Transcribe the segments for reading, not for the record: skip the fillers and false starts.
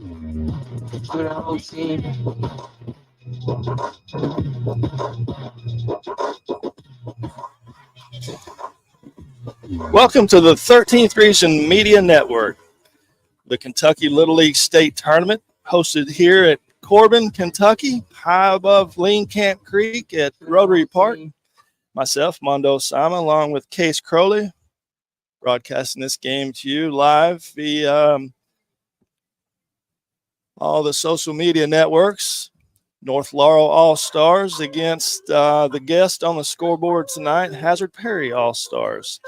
Good old team. Welcome to the 13th Region Media Network, the Kentucky Little League State Tournament, hosted here at Corbin, Kentucky, high above Lean Camp Creek at Rotary Park. Myself, Mondo Sama, along with Case Crowley, broadcasting this game to you live via all the social media networks. North Laurel All-Stars against the guest on the scoreboard tonight, Hazard Perry All-Stars.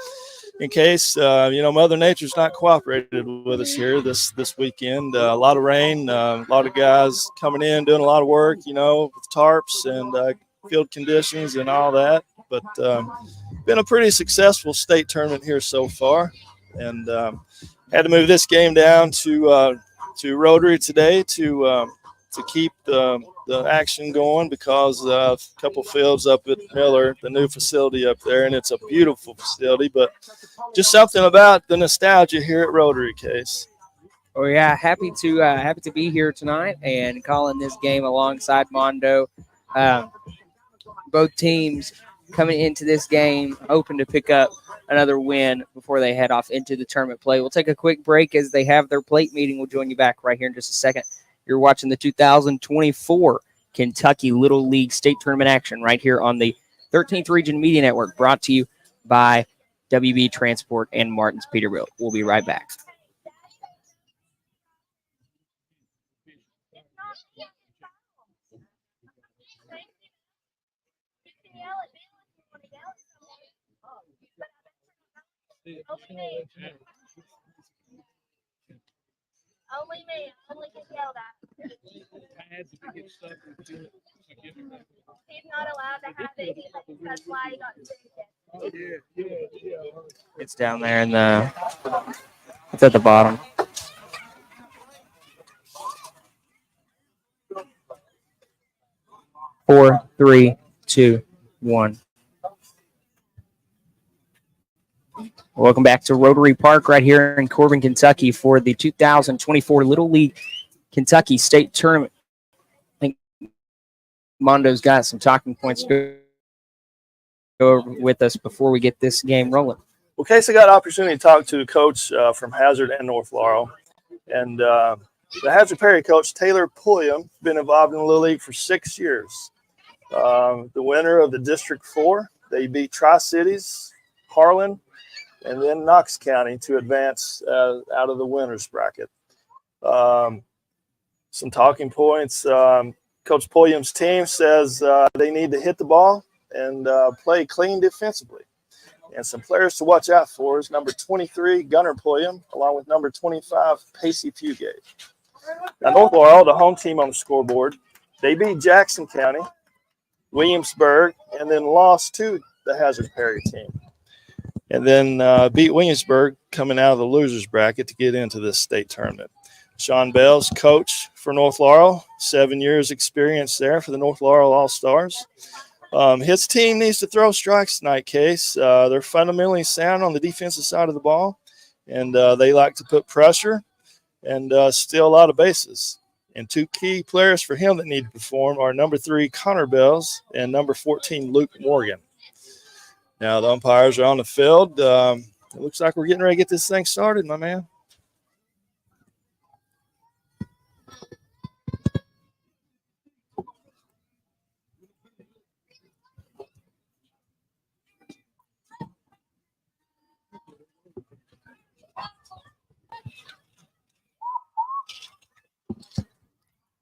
In case, Mother Nature's not cooperated with us here this weekend. A lot of rain, a lot of guys coming in, doing a lot of work, with tarps and field conditions and all that. But been a pretty successful state tournament here so far. And had to move this game down to Rotary today to keep the action going because a couple fields up at Miller, the new facility up there, and it's a beautiful facility, but just something about the nostalgia here at Rotary, Case. Oh yeah, happy to be here tonight and calling this game alongside Mondo. Both teams coming into this game hoping to pick up another win before they head off into the tournament play. We'll take a quick break as they have their plate meeting. We'll join you back right here in just a second. You're watching the 2024 Kentucky Little League State Tournament action right here on the 13th Region Media Network, brought to you by WB Transport and Martin's Peterbilt. We'll be right back. Only me. Only get yelled at. He's not allowed to have it. That's why he got sick. It's down there it's at the bottom. Four, three, two, one. Welcome back to Rotary Park right here in Corbin, Kentucky for the 2024 Little League Kentucky State Tournament. I think Mondo's got some talking points to go over with us before we get this game rolling. Well, Casey got an opportunity to talk to a coach from Hazard and North Laurel. And the Hazard Perry coach, Taylor Pulliam, been involved in the Little League for 6 years. The winner of the District 4, they beat Tri-Cities, Harlan, and then Knox County to advance out of the winners bracket. Some talking points. Coach Pulliam's team says they need to hit the ball and play clean defensively. And some players to watch out for is number 23, Gunnar Pulliam, along with number 25, Pacey Fugate. Now, North Laurel, the home team on the scoreboard, they beat Jackson County, Williamsburg, and then lost to the Hazard Perry team. And then beat Williamsburg coming out of the losers bracket to get into this state tournament. Sean Bell's coach for North Laurel, 7 years experience there for the North Laurel All-Stars. His team needs to throw strikes tonight, Case. They're fundamentally sound on the defensive side of the ball, and they like to put pressure and steal a lot of bases. And two key players for him that need to perform are number 3, Connor Bells, and number 14, Luke Morgan. Now the umpires are on the field. It looks like we're getting ready to get this thing started, my man.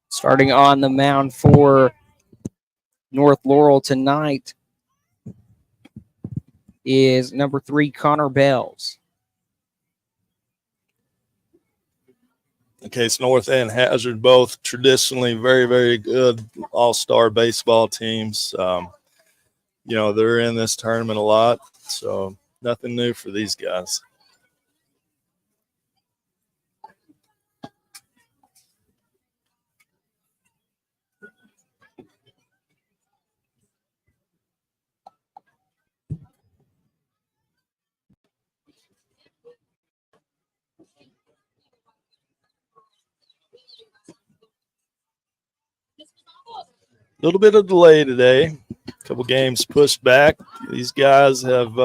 Starting on the mound for North Laurel tonight is number 3, Connor Bells. Okay, it's North and Hazard, both traditionally very, very good all-star baseball teams. They're in this tournament a lot, so nothing new for these guys. little bit of delay today. A couple games pushed back. These guys have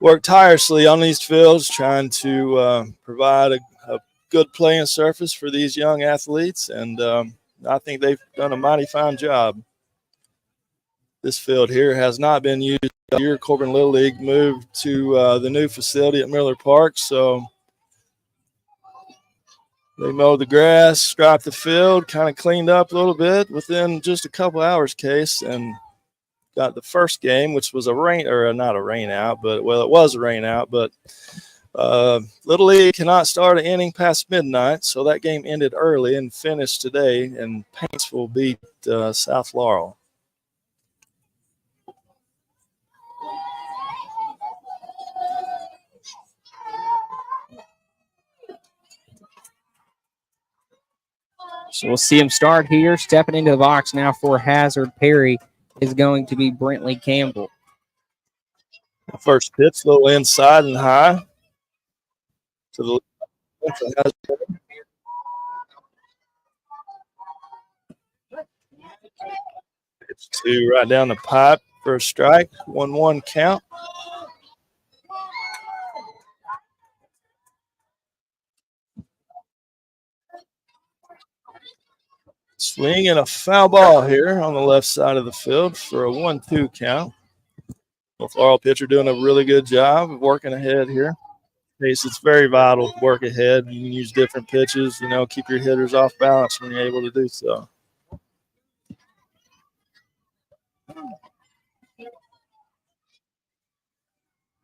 worked tirelessly on these fields trying to provide a good playing surface for these young athletes, and I think they've done a mighty fine job. This field here has not been used all year. Corbin Little League moved to the new facility at Miller Park, so they mowed the grass, striped the field, kind of cleaned up a little bit within just a couple hours, Case, and got the first game, which was not a rain out, but well, it was a rain out, but Little League cannot start an inning past midnight, so that game ended early and finished today, and Paintsville beat South Laurel. So we'll see him start here. Stepping into the box now for Hazard Perry is going to be Brentley Campbell. First pitch, a little inside and high to the left. Pitch two right down the pipe for a strike. 1-1 count. Swing and a foul ball here on the left side of the field for a 1-2 count. The Laurel pitcher doing a really good job of working ahead here. It's very vital to work ahead. You can use different pitches, keep your hitters off balance when you're able to do so.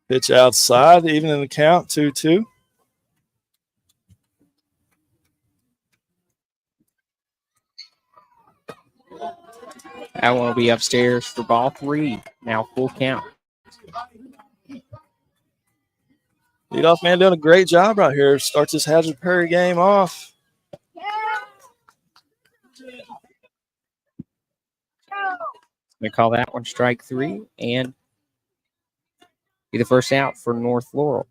Pitch outside, even in the count, 2-2. That one will be upstairs for ball 3. Now full count. Leadoff man doing a great job right here. Starts this Hazard Perry game off. We call that one strike 3 and be the first out for North Laurel.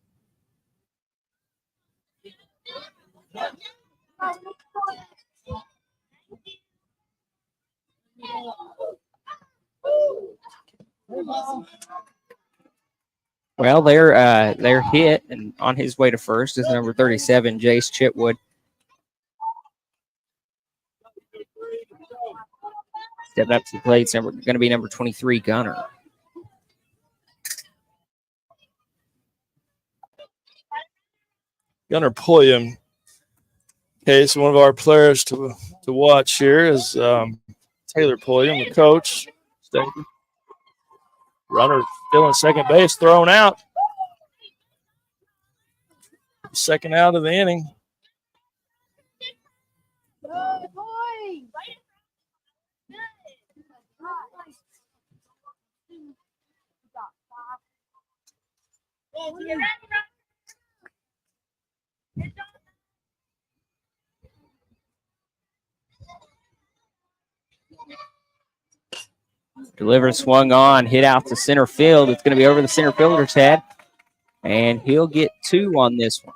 Well, they're hit, and on his way to first is number 37, Jace Chitwood. Stepping up to the plate, it's going to be number 23, Gunner. Gunner Pulliam. Okay, so one of our players to watch here is Taylor Pulliam, the coach. Runner still in second base, thrown out. Second out of the inning. Delivered, swung on, hit out to center field. It's going to be over the center fielder's head, and he'll get 2 on this one.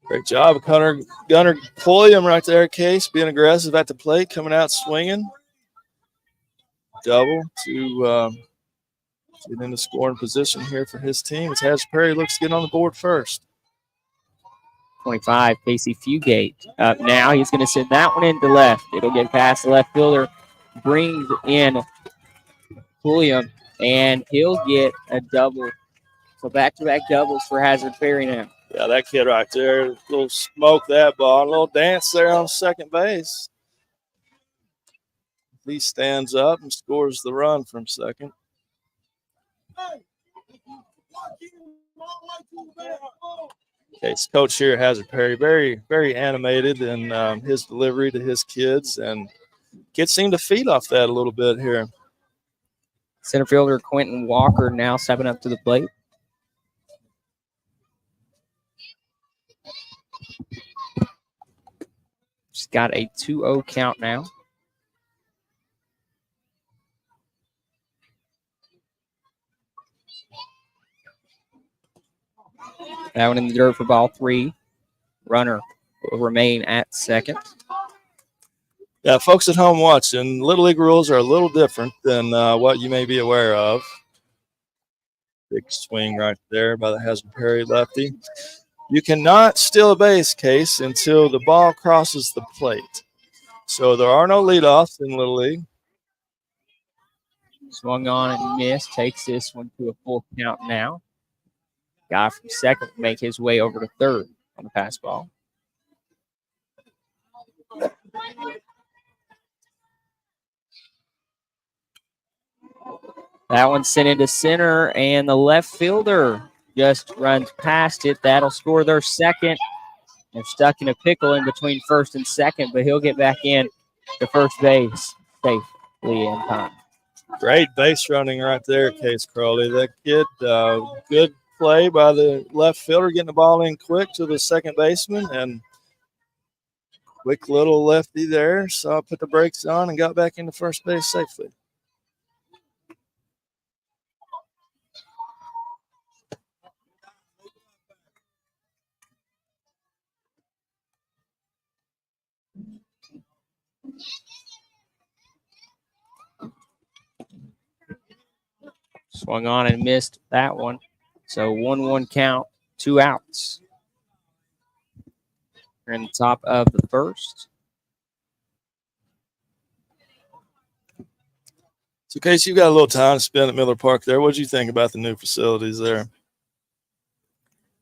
Great job, Gunner Pulliam right there, Case, being aggressive at the plate, coming out swinging. Double to get in the scoring position here for his team. As Hazard Perry looks to get on the board first. 25, Casey Fugate up now. He's going to send that one into left. It'll get past the left fielder, brings in Pulliam, and he'll get a double. So back-to-back doubles for Hazard Perry now. Yeah, that kid right there, a little smoke that ball, a little dance there on second base. He stands up and scores the run from second. Okay, coach here, Hazard Perry, very, very animated in his delivery to his kids, and kids seem to feed off that a little bit here. Center fielder Quentin Walker now stepping up to the plate. She's got a 2-0 count now. That one in the dirt for ball 3. Runner will remain at second. Yeah, folks at home watching, Little League rules are a little different than what you may be aware of. Big swing right there by the Hazard Perry lefty. You cannot steal a base case until the ball crosses the plate. So there are no leadoffs in Little League. Swung on and missed. Takes this one to a full count now. Guy from second will make his way over to third on the pass ball. That one sent into center, and the left fielder just runs past it. That'll score their second. They're stuck in a pickle in between first and second, but he'll get back in to first base safely in time. Great base running right there, Case Crowley. That kid, good play by the left fielder, getting the ball in quick to the second baseman, and quick little lefty there. So I put the brakes on and got back into first base safely. Swung on and missed that one. So 1-1 count, 2 outs. We're in the top of the first. So, Case, you got a little time to spend at Miller Park there. What did you think about the new facilities there?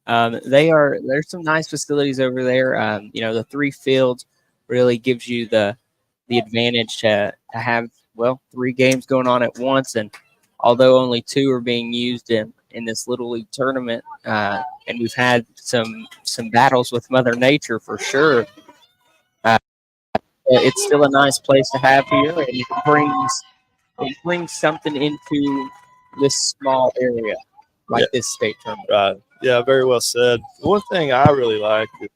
There's some nice facilities over there. The 3 fields really gives you the advantage to have 3 games going on at once, and although only 2 are being used in this Little League tournament, and we've had some battles with Mother Nature for sure, it's still a nice place to have here, and it brings something into this small area like this state tournament. Right. Yeah, very well said. One thing I really like is,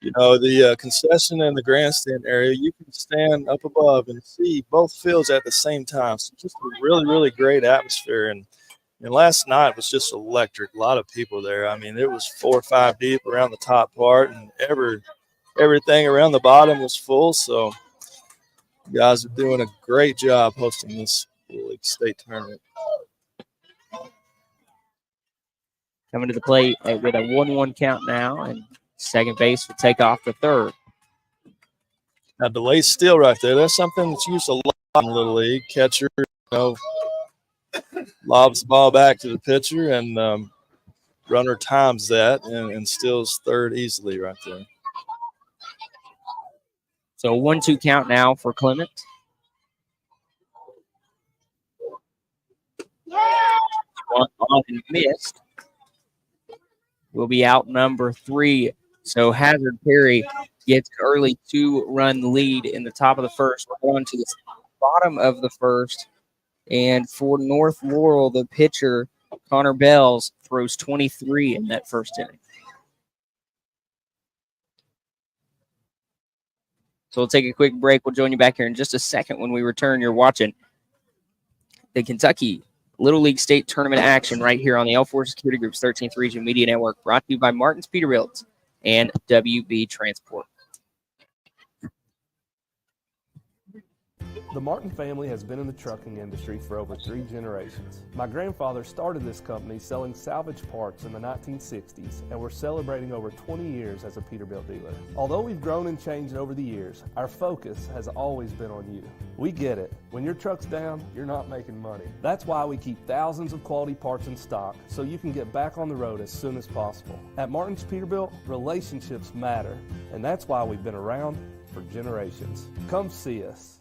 the concession and the grandstand area, you can stand up above and see both fields at the same time. So just a really, really great atmosphere. And last night was just electric. A lot of people there. I mean, it was 4 or 5 deep around the top part, and everything around the bottom was full. So you guys are doing a great job hosting this Little League state tournament. Coming to the plate with a 1-1 count now, and second base will take off the third. Now, delayed steal right there. That's something that's used a lot in Little League. Catcher, lobs the ball back to the pitcher, and runner times that and steals third easily right there. So 1-2 count now for Clement. One on and missed. Will be out number 3. So Hazard Perry gets an early 2-run lead in the top of the first. We're on to the bottom of the first. And for North Laurel, the pitcher, Connor Bells, throws 23 in that first inning. So we'll take a quick break. We'll join you back here in just a second. When we return, you're watching the Kentucky Little League State Tournament action right here on the L4 Security Group's 13th Region Media Network, brought to you by Martin's Peterbilt and WB Transport. The Martin family has been in the trucking industry for over 3 generations. My grandfather started this company selling salvage parts in the 1960s, and we're celebrating over 20 years as a Peterbilt dealer. Although we've grown and changed over the years, our focus has always been on you. We get it. When your truck's down, you're not making money. That's why we keep thousands of quality parts in stock so you can get back on the road as soon as possible. At Martin's Peterbilt, relationships matter, and that's why we've been around for generations. Come see us.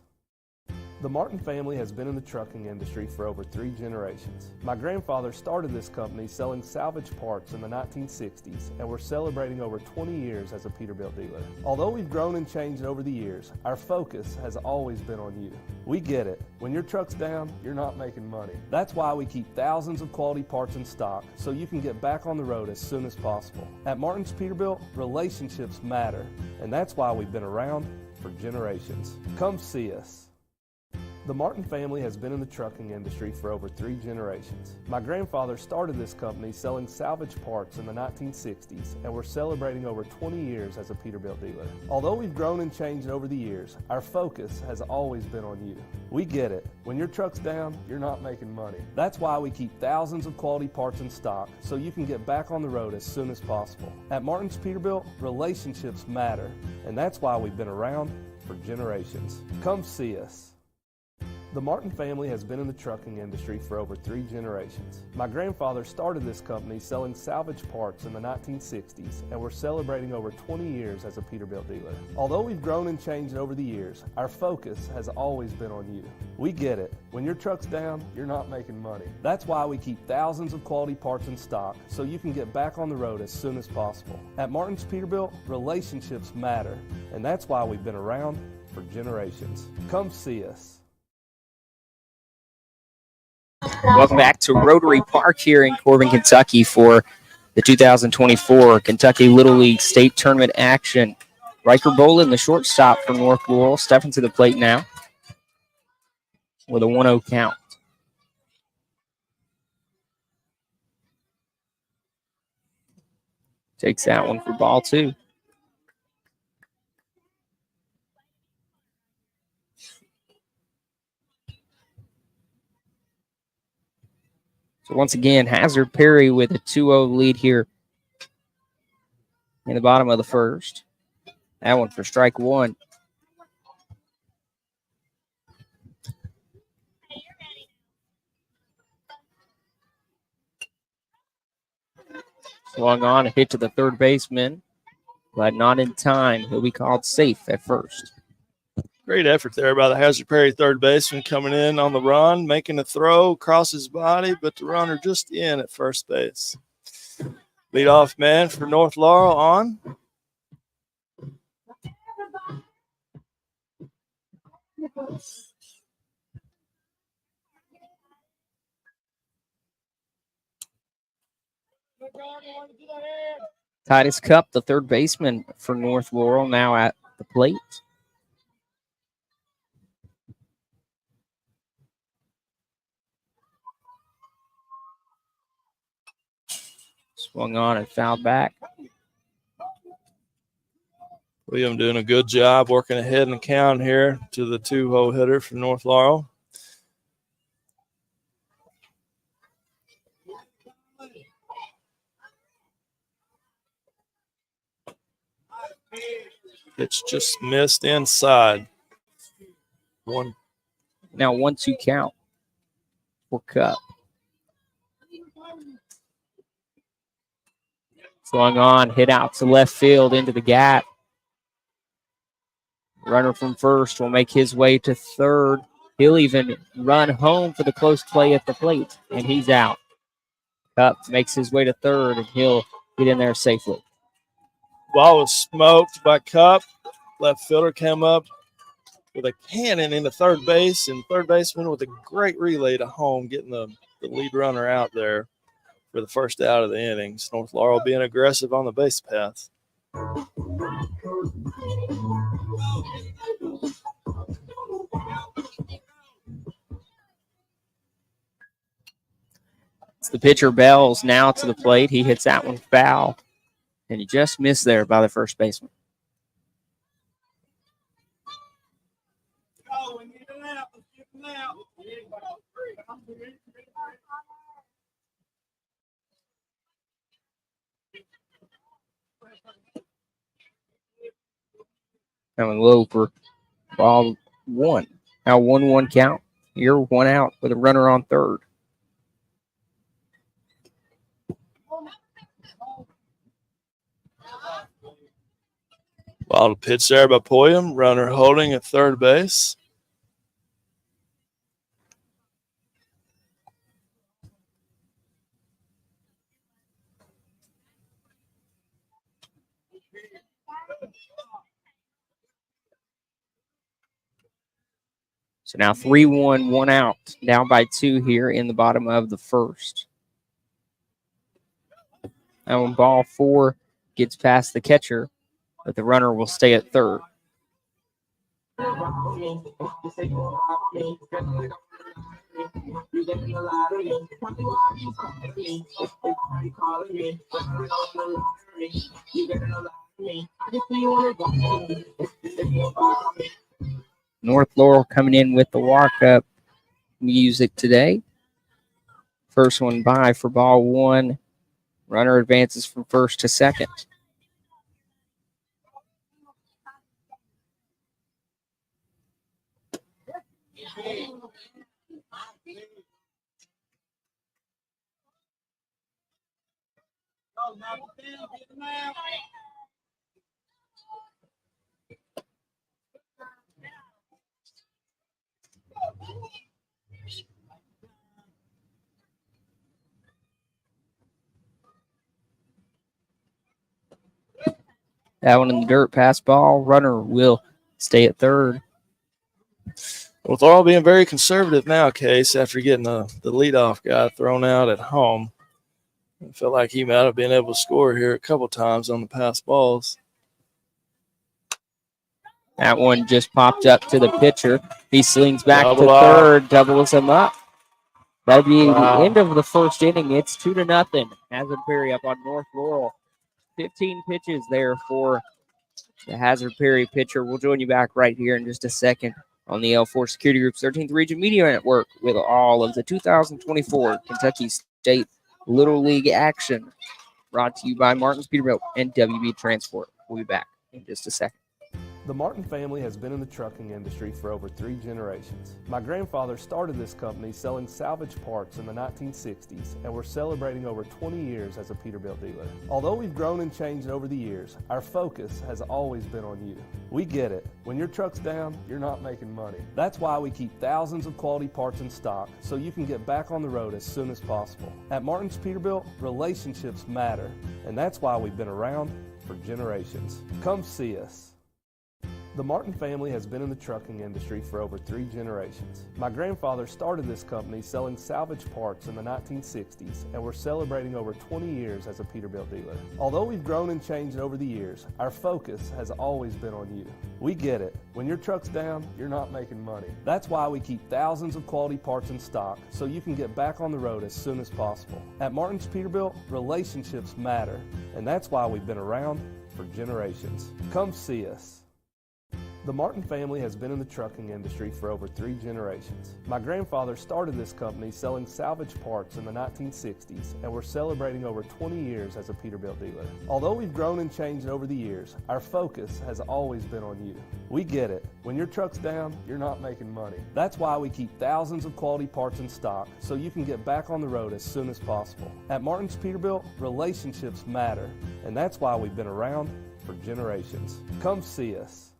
The Martin family has been in the trucking industry for over 3 generations. My grandfather started this company selling salvage parts in the 1960s, and we're celebrating over 20 years as a Peterbilt dealer. Although we've grown and changed over the years, our focus has always been on you. We get it. When your truck's down, you're not making money. That's why we keep thousands of quality parts in stock so you can get back on the road as soon as possible. At Martin's Peterbilt, relationships matter, and that's why we've been around for generations. Come see us. The Martin family has been in the trucking industry for over 3 generations. My grandfather started this company selling salvage parts in the 1960s, and we're celebrating over 20 years as a Peterbilt dealer. Although we've grown and changed over the years, our focus has always been on you. We get it. When your truck's down, you're not making money. That's why we keep thousands of quality parts in stock so you can get back on the road as soon as possible. At Martin's Peterbilt, relationships matter, and that's why we've been around for generations. Come see us. The Martin family has been in the trucking industry for over 3 generations. My grandfather started this company selling salvage parts in the 1960s, and we're celebrating over 20 years as a Peterbilt dealer. Although we've grown and changed over the years, our focus has always been on you. We get it. When your truck's down, you're not making money. That's why we keep thousands of quality parts in stock so you can get back on the road as soon as possible. At Martin's Peterbilt, relationships matter, and that's why we've been around for generations. Come see us. Welcome back to Rotary Park here in Corbin, Kentucky for the 2024 Kentucky Little League State Tournament action. Riker Bolin, the shortstop for North Laurel, stepping to the plate now with a 1-0 count. Takes that one for ball 2. So once again, Hazard Perry with a 2-0 lead here in the bottom of the first. That one for strike 1. Swung on, a hit to the third baseman, but not in time. He'll be called safe at first. Great effort there by the Hazard Perry third baseman coming in on the run, making a throw across his body, but the runner just in at first base. Leadoff man for North Laurel on. Titus Cup, the third baseman for North Laurel, now at the plate. Swung on and fouled back. William doing a good job working ahead in the count here to the 2-hole hitter from North Laurel. Pitch just missed inside. Now 1-2 count for Cup. Swung on, hit out to left field into the gap. Runner from first will make his way to third. He'll even run home for the close play at the plate, and he's out. Cup makes his way to third, and he'll get in there safely. Ball was smoked by Cup. Left fielder came up with a cannon into third base, and third baseman with a great relay to home, getting the lead runner out there for the first out of the innings. North Laurel being aggressive on the base path. It's the pitcher Bells now to the plate. He hits that one foul, and he just missed there by the first baseman. Coming low for ball 1. Now 1-1 count. You're 1 out with a runner on third. Wild pitch there by Pulliam. Runner holding at third base. So now 3-1, 1 out. Down by 2 here in the bottom of the first. That one, ball 4, gets past the catcher, but the runner will stay at third. North Laurel coming in with the walk-up music today. First one by for ball one. Runner advances from first to second. That one in the dirt, pass ball. Runner will stay at third. With all being very conservative now, Case, after getting the leadoff guy thrown out at home, I feel like he might have been able to score here a couple times on the pass balls. That one just popped up to the pitcher. He slings back Double to up. third, doubles him up. That'd be Wow. the end of the first inning. It's 2-0. Hazard Perry up on North Laurel. 15 pitches there for the Hazard Perry pitcher. We'll join you back right here in just a second on the L4 Security Group's 13th Region Media Network with all of the 2024 Kentucky State Little League action. Brought to you by Martin's Peterbilt and WB Transport. We'll be back in just a second. The Martin family has been in the trucking industry for over 3 generations. My grandfather started this company selling salvage parts in the 1960s, and we're celebrating over 20 years as a Peterbilt dealer. Although we've grown and changed over the years, our focus has always been on you. We get it. When your truck's down, you're not making money. That's why we keep thousands of quality parts in stock so you can get back on the road as soon as possible. At Martin's Peterbilt, relationships matter, and that's why we've been around for generations. Come see us. The Martin family has been in the trucking industry for over 3 generations. My grandfather started this company selling salvage parts in the 1960s, and we're celebrating over 20 years as a Peterbilt dealer. Although we've grown and changed over the years, our focus has always been on you. We get it. When your truck's down, you're not making money. That's why we keep thousands of quality parts in stock so you can get back on the road as soon as possible. At Martin's Peterbilt, relationships matter, and that's why we've been around for generations. Come see us. The Martin family has been in the trucking industry for over 3 generations. My grandfather started this company selling salvage parts in the 1960s, and we're celebrating over 20 years as a Peterbilt dealer. Although we've grown and changed over the years, our focus has always been on you. We get it. When your truck's down, you're not making money. That's why we keep thousands of quality parts in stock so you can get back on the road as soon as possible. At Martin's Peterbilt, relationships matter, and that's why we've been around for generations. Come see us.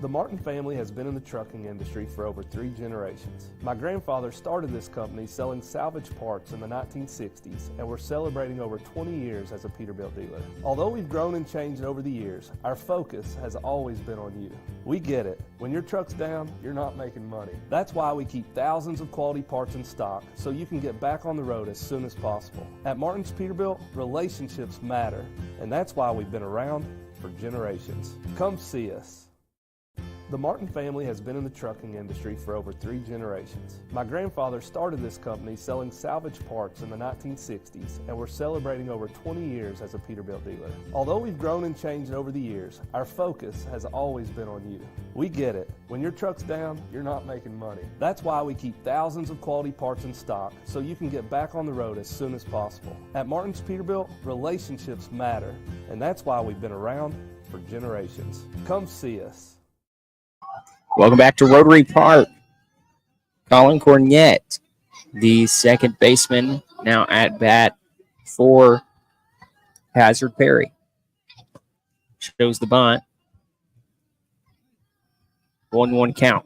The Martin family has been in the trucking industry for over 3 generations. My grandfather started this company selling salvage parts in the 1960s, and we're celebrating over 20 years as a Peterbilt dealer. Although we've grown and changed over the years, our focus has always been on you. We get it. When your truck's down, you're not making money. That's why we keep thousands of quality parts in stock so you can get back on the road as soon as possible. At Martin's Peterbilt, relationships matter, and that's why we've been around for generations. Come see us. The Martin family has been in the trucking industry for over 3 generations. My grandfather started this company selling salvage parts in the 1960s, and we're celebrating over 20 years as a Peterbilt dealer. Although we've grown and changed over the years, our focus has always been on you. We get it. When your truck's down, you're not making money. That's why we keep thousands of quality parts in stock so you can get back on the road as soon as possible. At Martin's Peterbilt, relationships matter, and that's why we've been around for generations. Come see us. Welcome back to Rotary Park. Colin Cornett, the second baseman, now at bat for Hazard Perry. Shows the bunt. 1-1 count.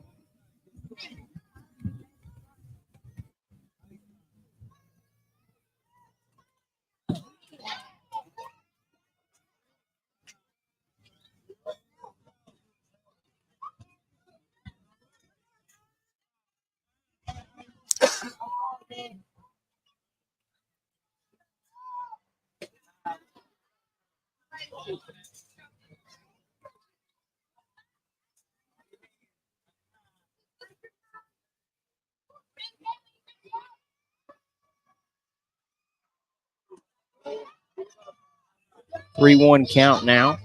3-1 count now.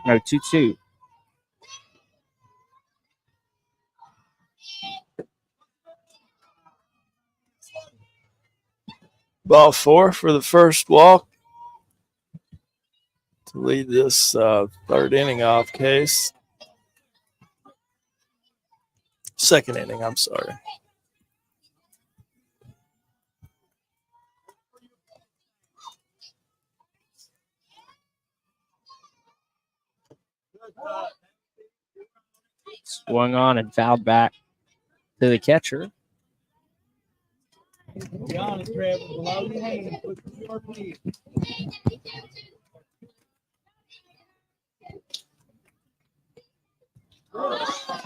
No, 2-2. Ball 4 for the first walk to lead this third inning off, Case. Second inning, I'm sorry. Swung on and fouled back to the catcher.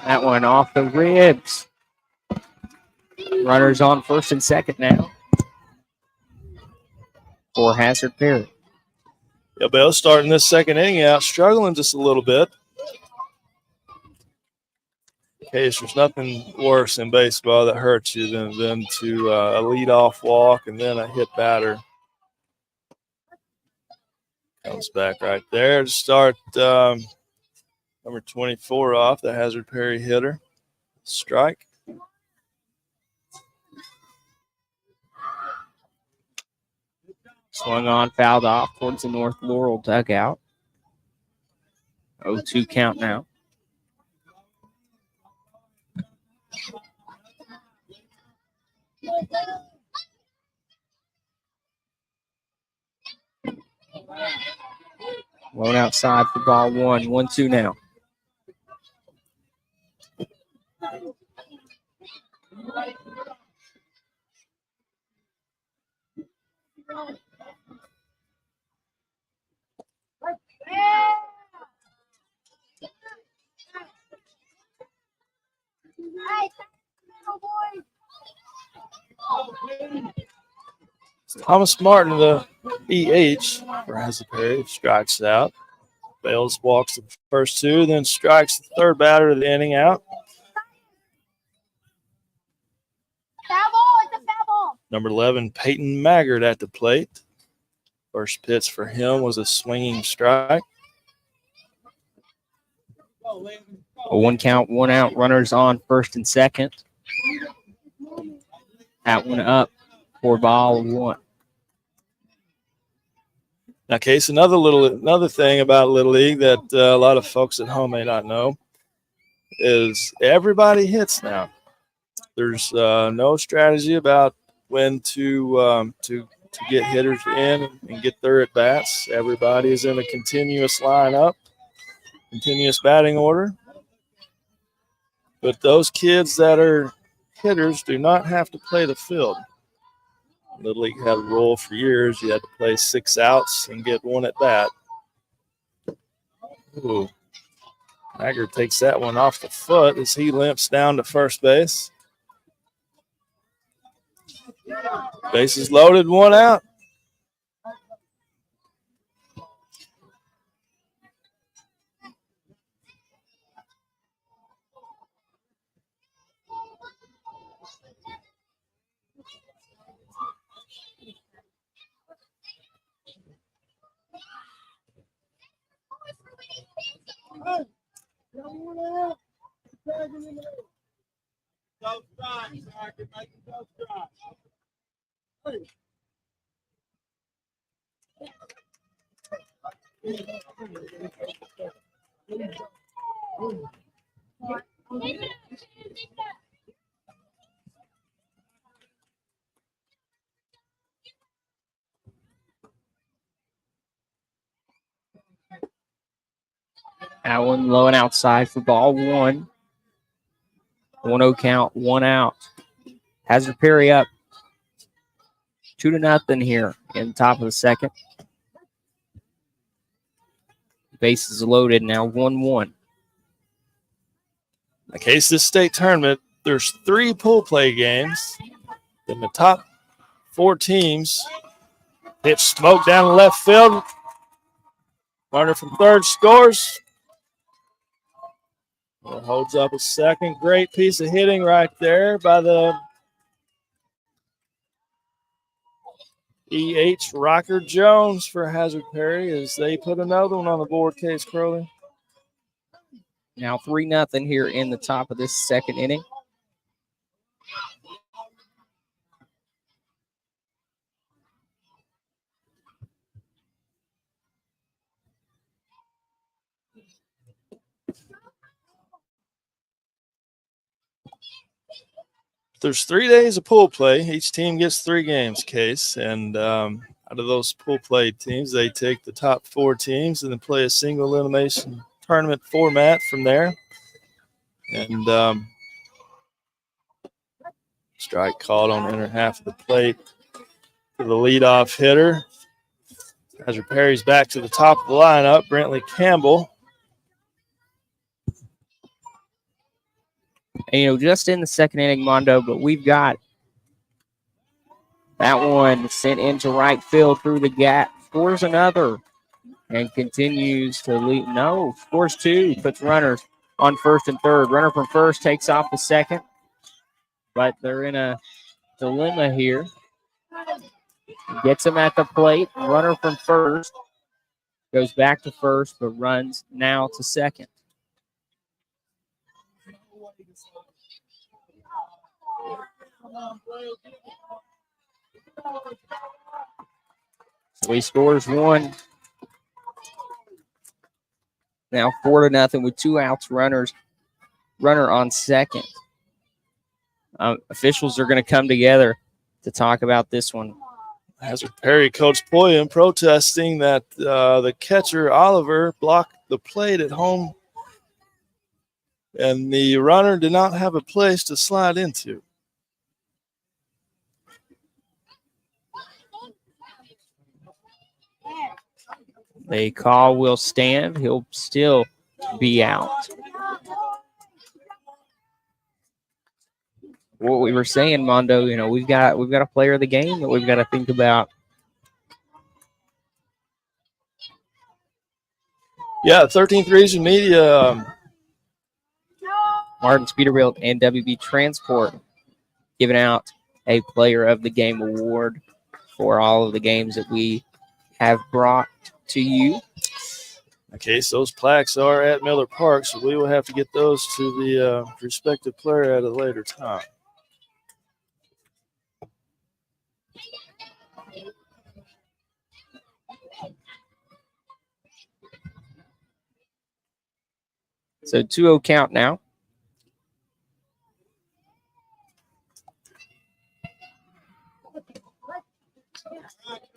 That one off the ribs. Runners on first and second now for Hazard Perry. Yeah, Bell starting this second inning out, struggling just a little bit. Case, there's nothing worse in baseball that hurts you than to a leadoff walk and then a hit batter. Comes back right there to start number 24 off, the Hazard Perry hitter. Strike. Swung on, fouled off towards the North Laurel dugout. 0-2 count now. One outside for ball 1. 1-2 now. Thomas Martin, the EH for Hazard Perry, strikes out. Bales walks the first two, then strikes the third batter of the inning out. Foul ball, it's a foul ball. Number 11, Peyton Maggard at the plate. First pitch for him was a swinging strike. A 1 count, 1 out. Runners on first and second. That one up for ball 1. Now, Case, another thing about Little League that a lot of folks at home may not know is everybody hits now. There's no strategy about when to get hitters in and get their at bats. Everybody is in a continuous lineup, continuous batting order. But those kids that are hitters do not have to play the field. Little League had a rule for years. You had to play 6 outs and get 1 at bat. Ooh. Maggard takes that one off the foot as he limps down to first base. Bases loaded, 1 out. That one low and outside for ball 1. 1-0 count, 1 out. Hazard Perry up 2-0 here in the top of the second. Bases loaded now, 1-1. In case this state tournament, there's 3 pool play games. In the top 4 teams, hit smoke down the left field. Runner from third scores. Holds up a second. Great piece of hitting right there by the E.H. Rocker Jones for Hazard Perry as they put another one on the board, Case Crowley. Now 3-0 here in the top of this second inning. There's 3 days of pool play. Each team gets 3 games, Case. And out of those pool play teams, they take the top 4 teams and then play a single elimination tournament format from there. And strike called on the inner half of the plate for the leadoff hitter. Hazard Perry's back to the top of the lineup, Brentley Campbell. And, just in the second inning, Mondo, but we've got that one sent into right field through the gap. Scores another and continues to lead. No, scores 2, puts runners on first and third. Runner from first takes off the second, but they're in a dilemma here. Gets him at the plate. Runner from first goes back to first, but runs now to second. So he scores 1. Now 4-0 with 2 outs. Runner on second. Officials are going to come together to talk about this one. Hazard Perry, Coach Poyen, protesting that the catcher, Oliver, blocked the plate at home, and the runner did not have a place to slide into. The call will stand. He'll still be out. What we were saying, Mondo, we've got a player of the game that we've got to think about. Yeah, 13th Region Media. Martin's Peterbilt and WB Transport giving out a player of the game award for all of the games that we have brought to you. Okay, so those plaques are at Miller Park, so we will have to get those to the respective player at a later time. So 2-0 count now.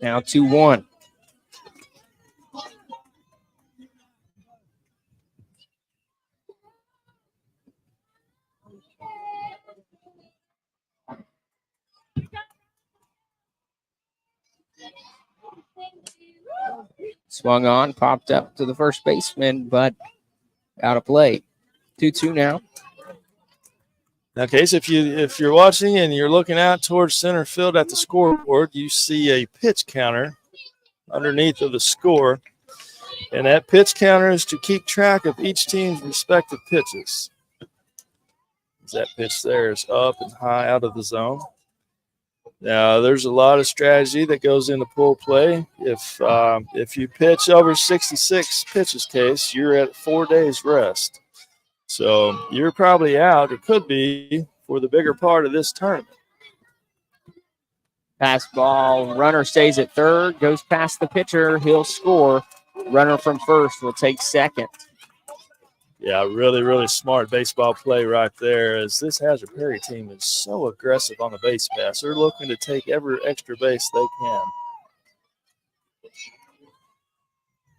Now 2-1. Swung on, popped up to the first baseman, but out of play. 2-2 now. Now, Case, if you're watching and you're looking out towards center field at the scoreboard, you see a pitch counter underneath of the score. And that pitch counter is to keep track of each team's respective pitches. That pitch there is up and high out of the zone. Now, there's a lot of strategy that goes into pool play. If you pitch over 66 pitches, Case, you're at 4 days rest. So you're probably out, or could be, for the bigger part of this tournament. Pass ball. Runner stays at third, goes past the pitcher. He'll score. Runner from first will take second. Yeah, really, really smart baseball play right there, as this Hazard Perry team is so aggressive on the base pass. They're looking to take every extra base they can.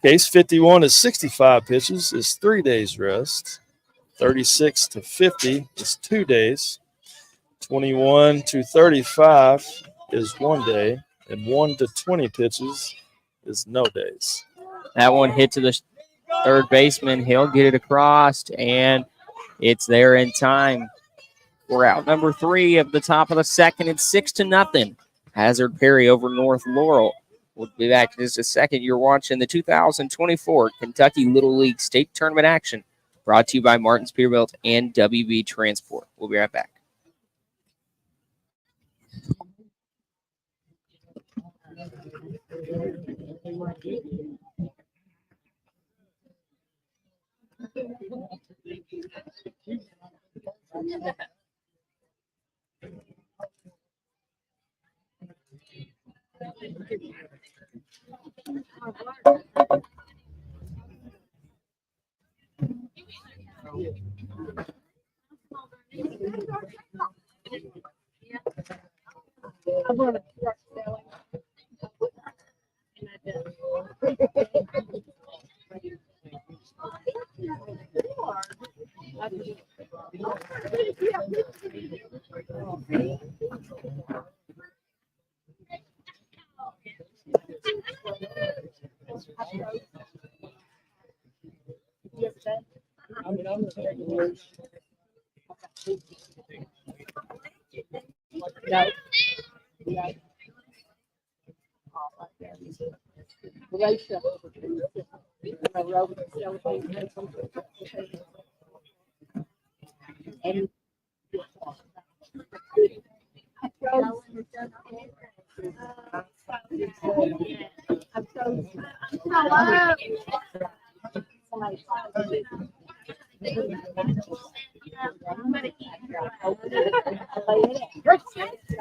Case 51 is 65 pitches is 3 days rest. 36 to 50 is 2 days. 21 to 35 is 1 day. And 1 to 20 pitches is no days. That one hit to the third baseman. He'll get it across, and it's there in time. We're out number 3 of the top of the second. It's 6-0. Hazard Perry over North Laurel. We'll be back in just a second. You're watching the 2024 Kentucky Little League State Tournament action, brought to you by Martin's Peterbilt and WB Transport. We'll be right back.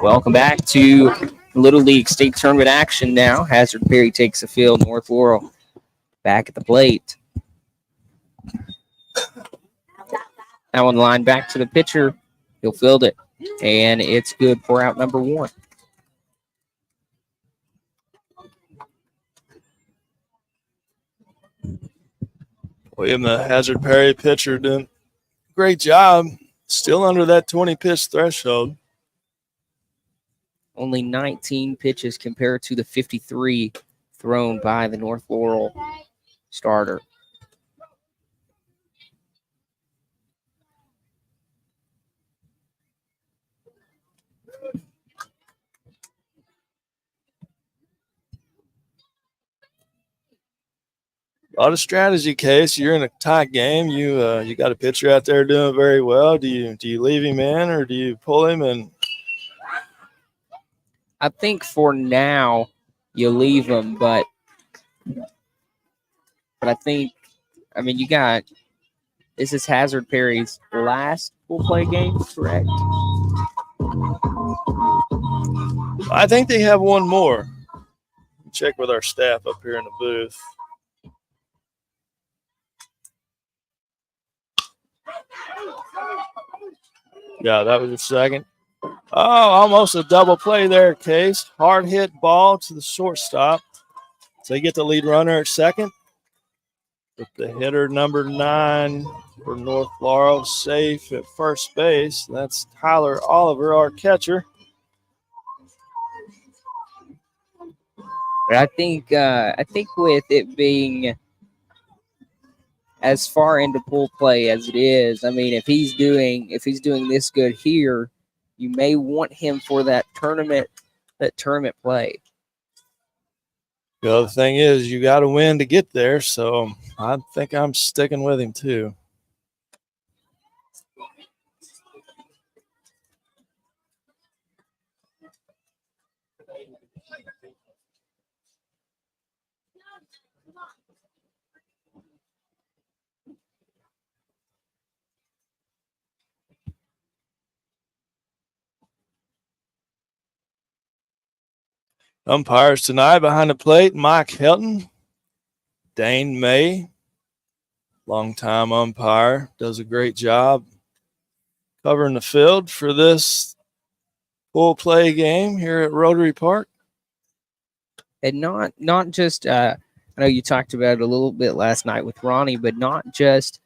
Welcome back to Little League State Tournament action now. Hazard Perry takes the field. North Laurel back at the plate. That one line back to the pitcher. He'll field it. And it's good for out number one. William, the Hazard Perry pitcher, doing a great job. Still under that 20 pitch threshold. Only 19 pitches compared to the 53 thrown by the North Laurel starter. A lot of strategy, Case. You're in a tight game. You got a pitcher out there doing very well. Do you leave him in or do you pull him? And I think for now you leave him, but I think, I mean, this is Hazard Perry's last full play game, correct? I think they have one more. Check with our staff up here in the booth. Yeah, that was a second. Oh, almost a double play there, Case. Hard hit ball to the shortstop. So they get the lead runner at second. With the hitter number 9 for North Laurel safe at first base. That's Tyler Oliver, our catcher. But I think with it being as far into pool play as it is, I mean, if he's doing this good here, you may want him for that tournament play. Well, the thing is, you got to win to get there, so I think I'm sticking with him too. Umpires tonight behind the plate, Mike Helton, Dane May, longtime umpire, does a great job covering the field for this full play game here at Rotary Park. And not just I know you talked about it a little bit last night with Ronnie, but not just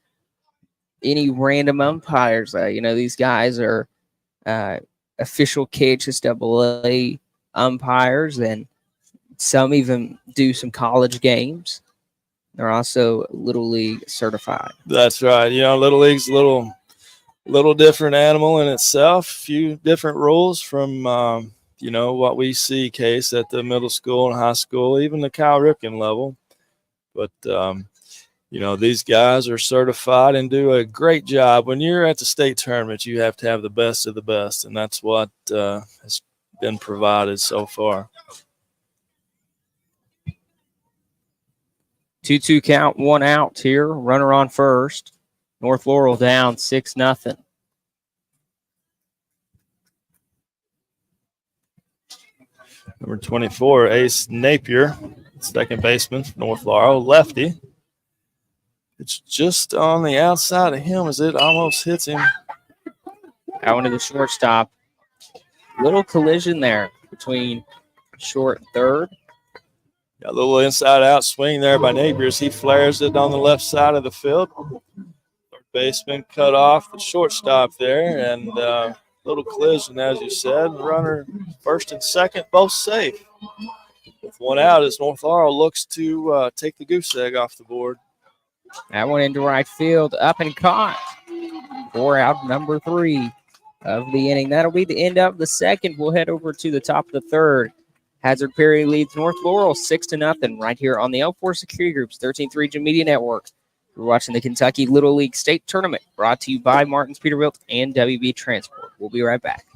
any random umpires. These guys are official KHSAA umpires, and some even do some college games. They're also Little League certified. That's right. Little League's a little different animal in itself. A few different rules from what we see, Case, at the middle school and high school, even the Cal Ripken level. But these guys are certified and do a great job. When you're at the state tournament, you have to have the best of the best, and that's what has been provided so far. 2-2 count, 1 out here. Runner on first. North Laurel down 6-0. Number 24, Ace Napier, second baseman for North Laurel, lefty. It's just on the outside of him as it almost hits him. Out into the shortstop. Little collision there between short and third. Got a little inside-out swing there by Napier as he flares it on the left side of the field. Third baseman cut off the shortstop there, and little collision, as you said. Runner first and second, both safe. With 1 out as North Laurel looks to take the goose egg off the board. That one into right field, up and caught. 4 out, number 3 of the inning. That'll be the end of the second. We'll head over to the top of the third. Hazard Perry leads North Laurel 6-0 right here on the L4 Security Group's 13th Region Media Network. We're watching the Kentucky Little League State Tournament, brought to you by Martin's Peterbilt and WB Transport. We'll be right back.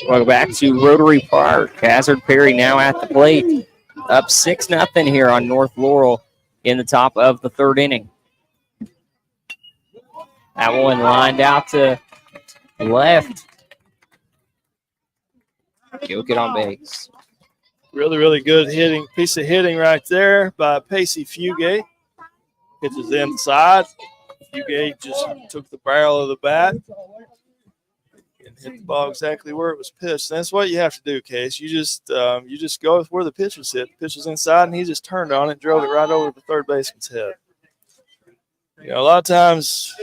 Welcome back to Rotary Park. Hazard Perry now at the plate. Up 6-0 here on North Laurel in the top of the third inning. That one lined out to left. Gilkit on base. Really, really good piece of hitting right there by Pacey Fugate. Pitches inside. Fugate just took the barrel of the bat and hit the ball exactly where it was pitched. And that's what you have to do, Case. You just go with where the pitch was hit. The pitch was inside, and he just turned on it, drove it right over the third baseman's head. You know, a lot of times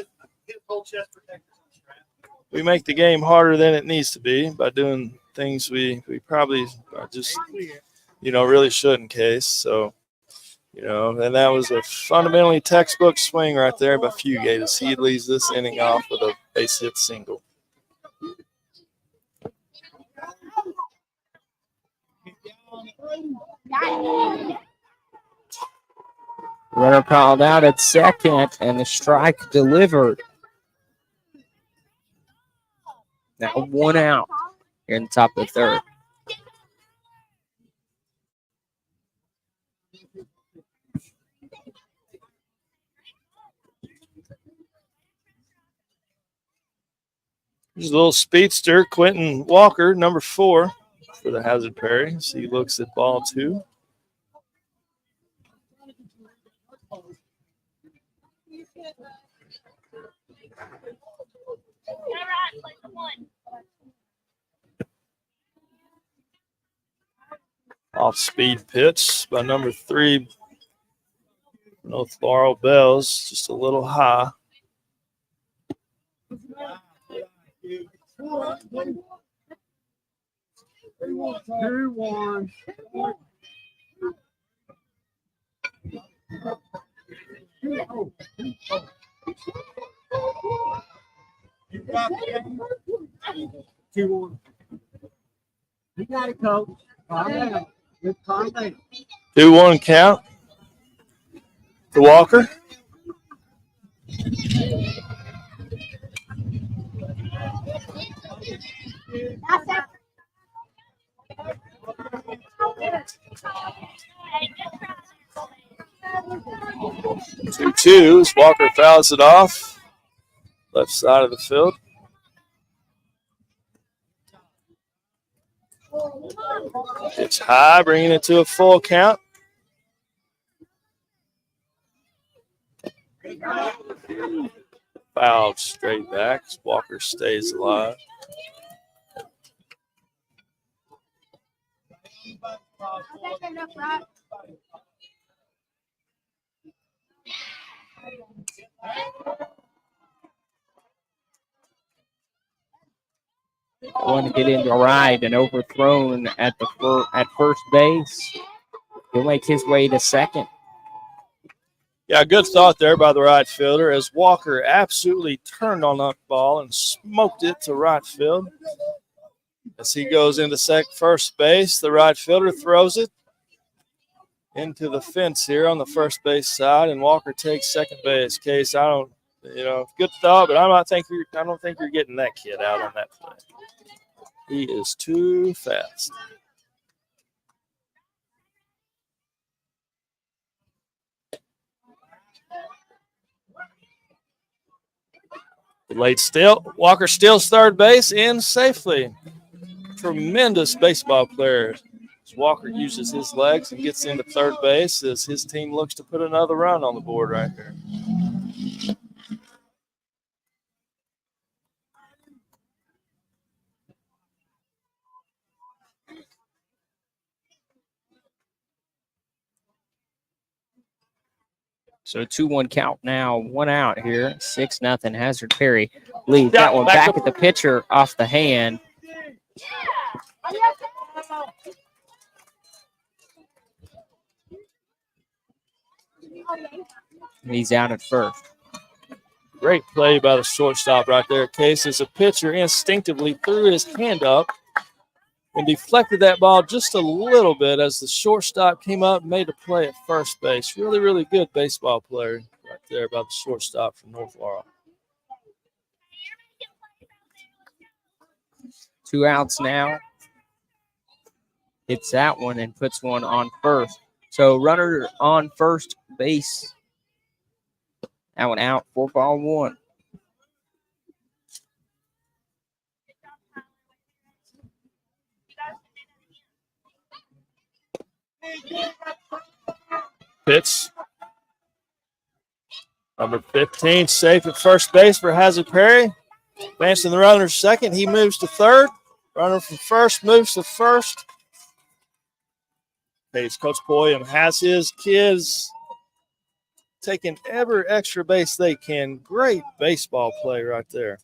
we make the game harder than it needs to be by doing things we probably just, really shouldn't, Case. So, and that was a fundamentally textbook swing right there by Fugate as he leads this inning off with a base hit single. Runner called out at second, and the strike delivered. Now 1 out here in the top of the third. There's a little speedster, Quentin Walker, number 4 for the Hazard Perry. So he looks at ball 2. Off speed pitch by number 3, North Laurel bells just a little high. You got it, coach. Calm down. Just calm down. 2-1 count to Walker. Two twos. Walker fouls it off. Left side of the field. It's high, bringing it to a full count. Fouled straight back. Walker stays alive. Going to get into a ride and overthrown at at first base. He'll make his way to second. Yeah, good thought there by the right fielder as Walker absolutely turned on that ball and smoked it to right field. As he goes into first base, the right fielder throws it into the fence here on the first base side, and Walker takes second base. Case, good thought, but I don't think you're getting that kid out on that play. He is too fast. Walker steals third base in safely. Tremendous baseball player. As Walker uses his legs and gets into third base as his team looks to put another run on the board right here. So 2-1 count now, 1 out here. 6-0. Hazard Perry leads that one back at the pitcher off the hand. He's out at first. Great play by the shortstop right there. Case as a pitcher instinctively threw his hand up and deflected that ball just a little bit as the shortstop came up and made a play at first base. Really, really good baseball player right there by the shortstop from North Laurel. 2 outs now. Hits that one and puts one on first. So runner on first base. That one out, 4-1. Pitch. Number 15, safe at first base for Hazard Perry. Advancing the runner to second. He moves to third. Runner from first moves to first. Coach Pulliam has his kids taking every extra base they can. Great baseball play right there.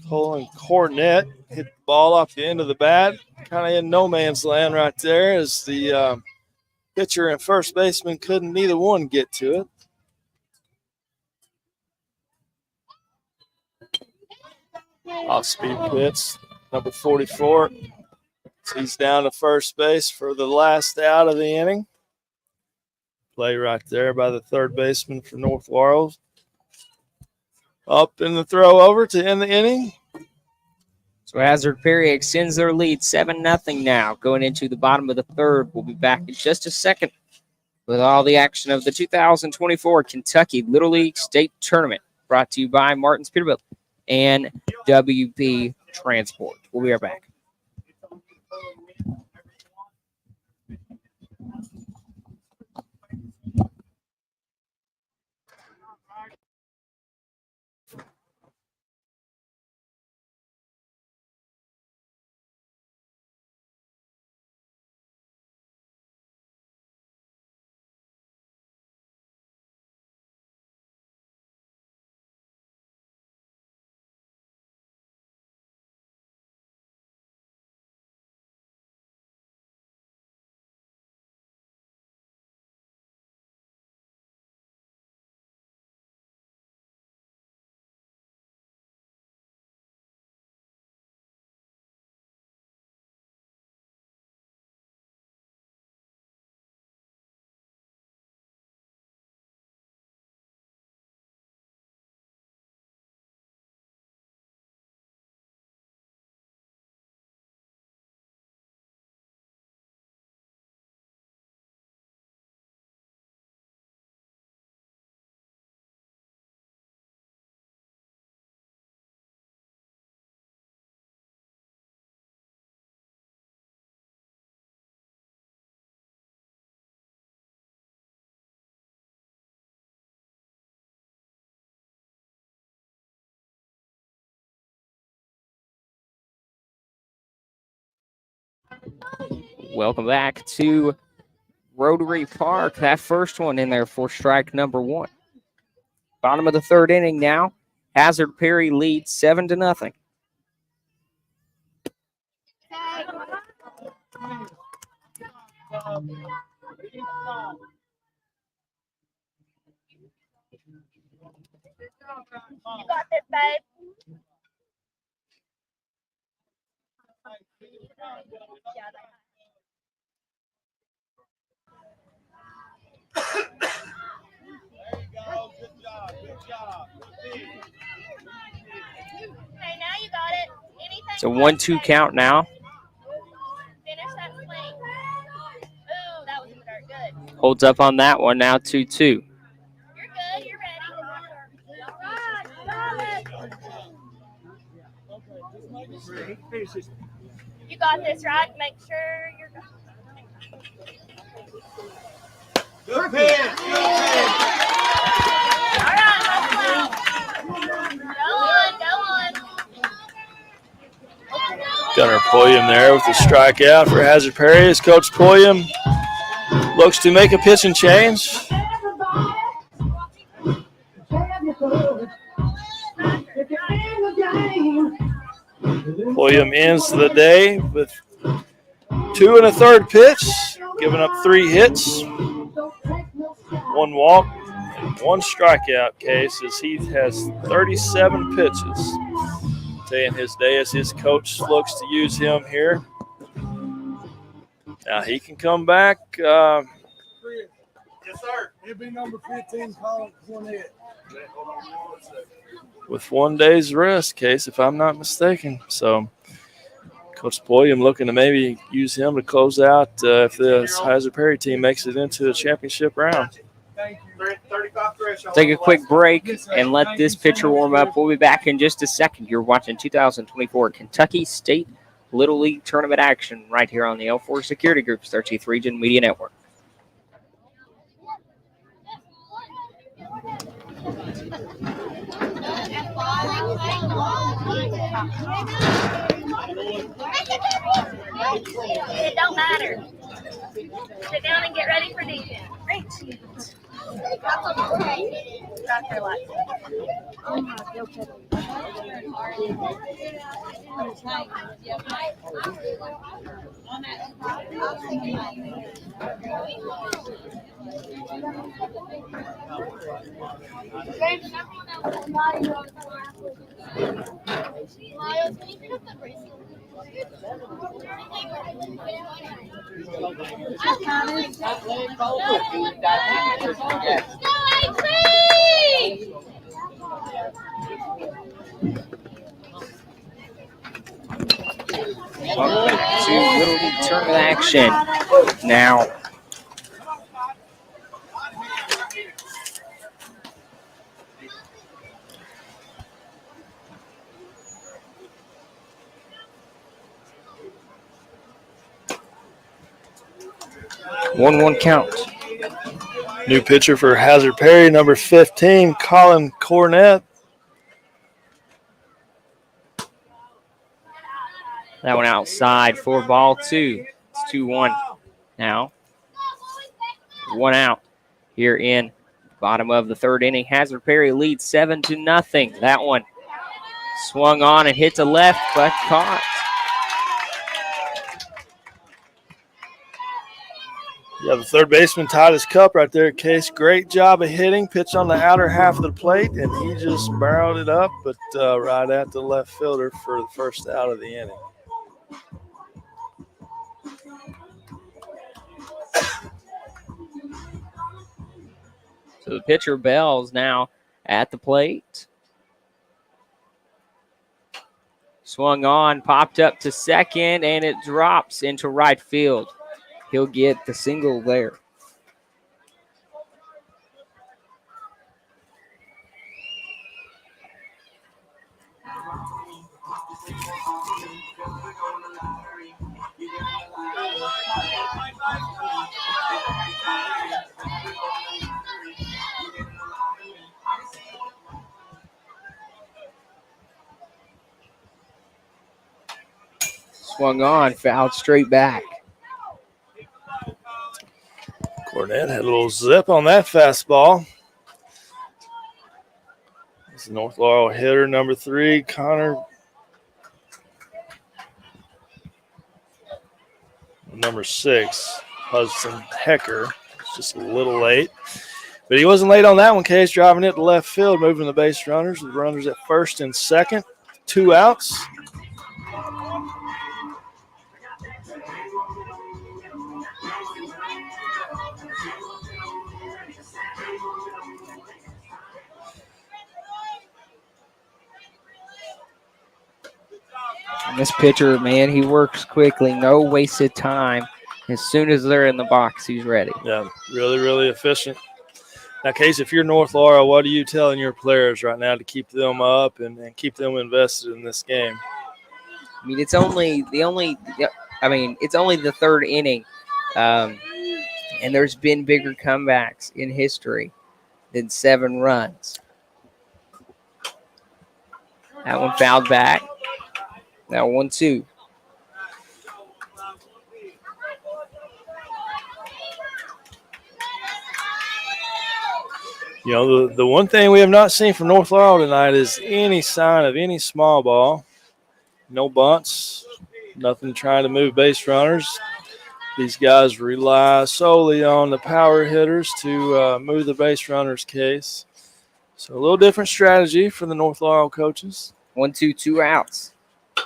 Colin Cornett hit the ball off the end of the bat. Kind of in no man's land right there as the pitcher and first baseman couldn't neither one get to it. Off-speed pitch, number 44. He's down to first base for the last out of the inning. Play right there by the third baseman for North Laurel. Up in the throw over to end the inning. So Hazard Perry extends their lead 7-0 now. Going into the bottom of the third. We'll be back in just a second with all the action of the 2024 Kentucky Little League State Tournament. Brought to you by Martin's Peterbilt and WP Transport. We'll be right back. Welcome back to Rotary Park. That first one in there for strike number 1. Bottom of the 3rd inning now. Hazard Perry leads 7-0. You got this, babe. Okay, now you got it. Anything It's a 1-2 count now. Finish that swing. Ooh, that was in the dirt. Good. Holds up on that one now 2-2. You're good. You're ready. You got this, right? Make sure you're good. Good pitch. All right, go on. Gunnar Pulliam there with the strikeout for Hazard Perry as Coach Pulliam looks to make a pitching change. Pulliam ends the day with 2 1/3 pitch, giving up 3 hits, 1 walk, and 1 strikeout case as he has 37 pitches. Today in his day as his coach looks to use him here. Now he can come back. Yes, sir. It'll be number 15, Colin Cornett. With 1 day's rest, Case, if I'm not mistaken. So Coach Pulliam looking to maybe use him to close out if the Hazard Perry team makes it into the championship round. Thank you. 35 threshold. Take a quick break and let this pitcher warm up. We'll be back in just a second. You're watching 2024 Kentucky State Little League Tournament action right here on the L4 Security Group's 13th Region Media Network. It don't matter. Sit down and get ready for defense. Great. Dr. Light. Welcome to Little League Tournament action. Now, one count. New pitcher for Hazard Perry, number 15, Colin Cornett. That one outside for ball 2. It's 2-1 now. 1 out here in bottom of the 3rd inning. Hazard Perry leads 7-0. That one swung on and hit to left, but caught. Yeah, the third baseman tied his cup right there, Case. Great job of hitting. Pitch on the outer half of the plate, and he just barreled it up, but right at the left fielder for the first out of the inning. So the pitcher Bell's now at the plate. Swung on, popped up to second, and it drops into right field. He'll get the single there. Swung on, fouled straight back. Cornett had a little zip on that fastball. It's North Laurel hitter number 3, Connor. Number 6, Hudson Hecker. It's just a little late. But he wasn't late on that one, Case, driving it to left field, moving the base runners. The runners at first and second, 2 outs. And this pitcher, man, he works quickly. No wasted time. As soon as they're in the box, he's ready. Yeah, really, really efficient. Now, Case, if you're North Laurel, what are you telling your players right now to keep them up and keep them invested in this game? I mean, it's only the third inning, and there's been bigger comebacks in history than 7 runs. That one fouled back. That 1-2. You know, the one thing we have not seen from North Laurel tonight is any sign of any small ball. No bunts, nothing trying to move base runners. These guys rely solely on the power hitters to move the base runners, Case. So a little different strategy for the North Laurel coaches. 1-2, 2 outs.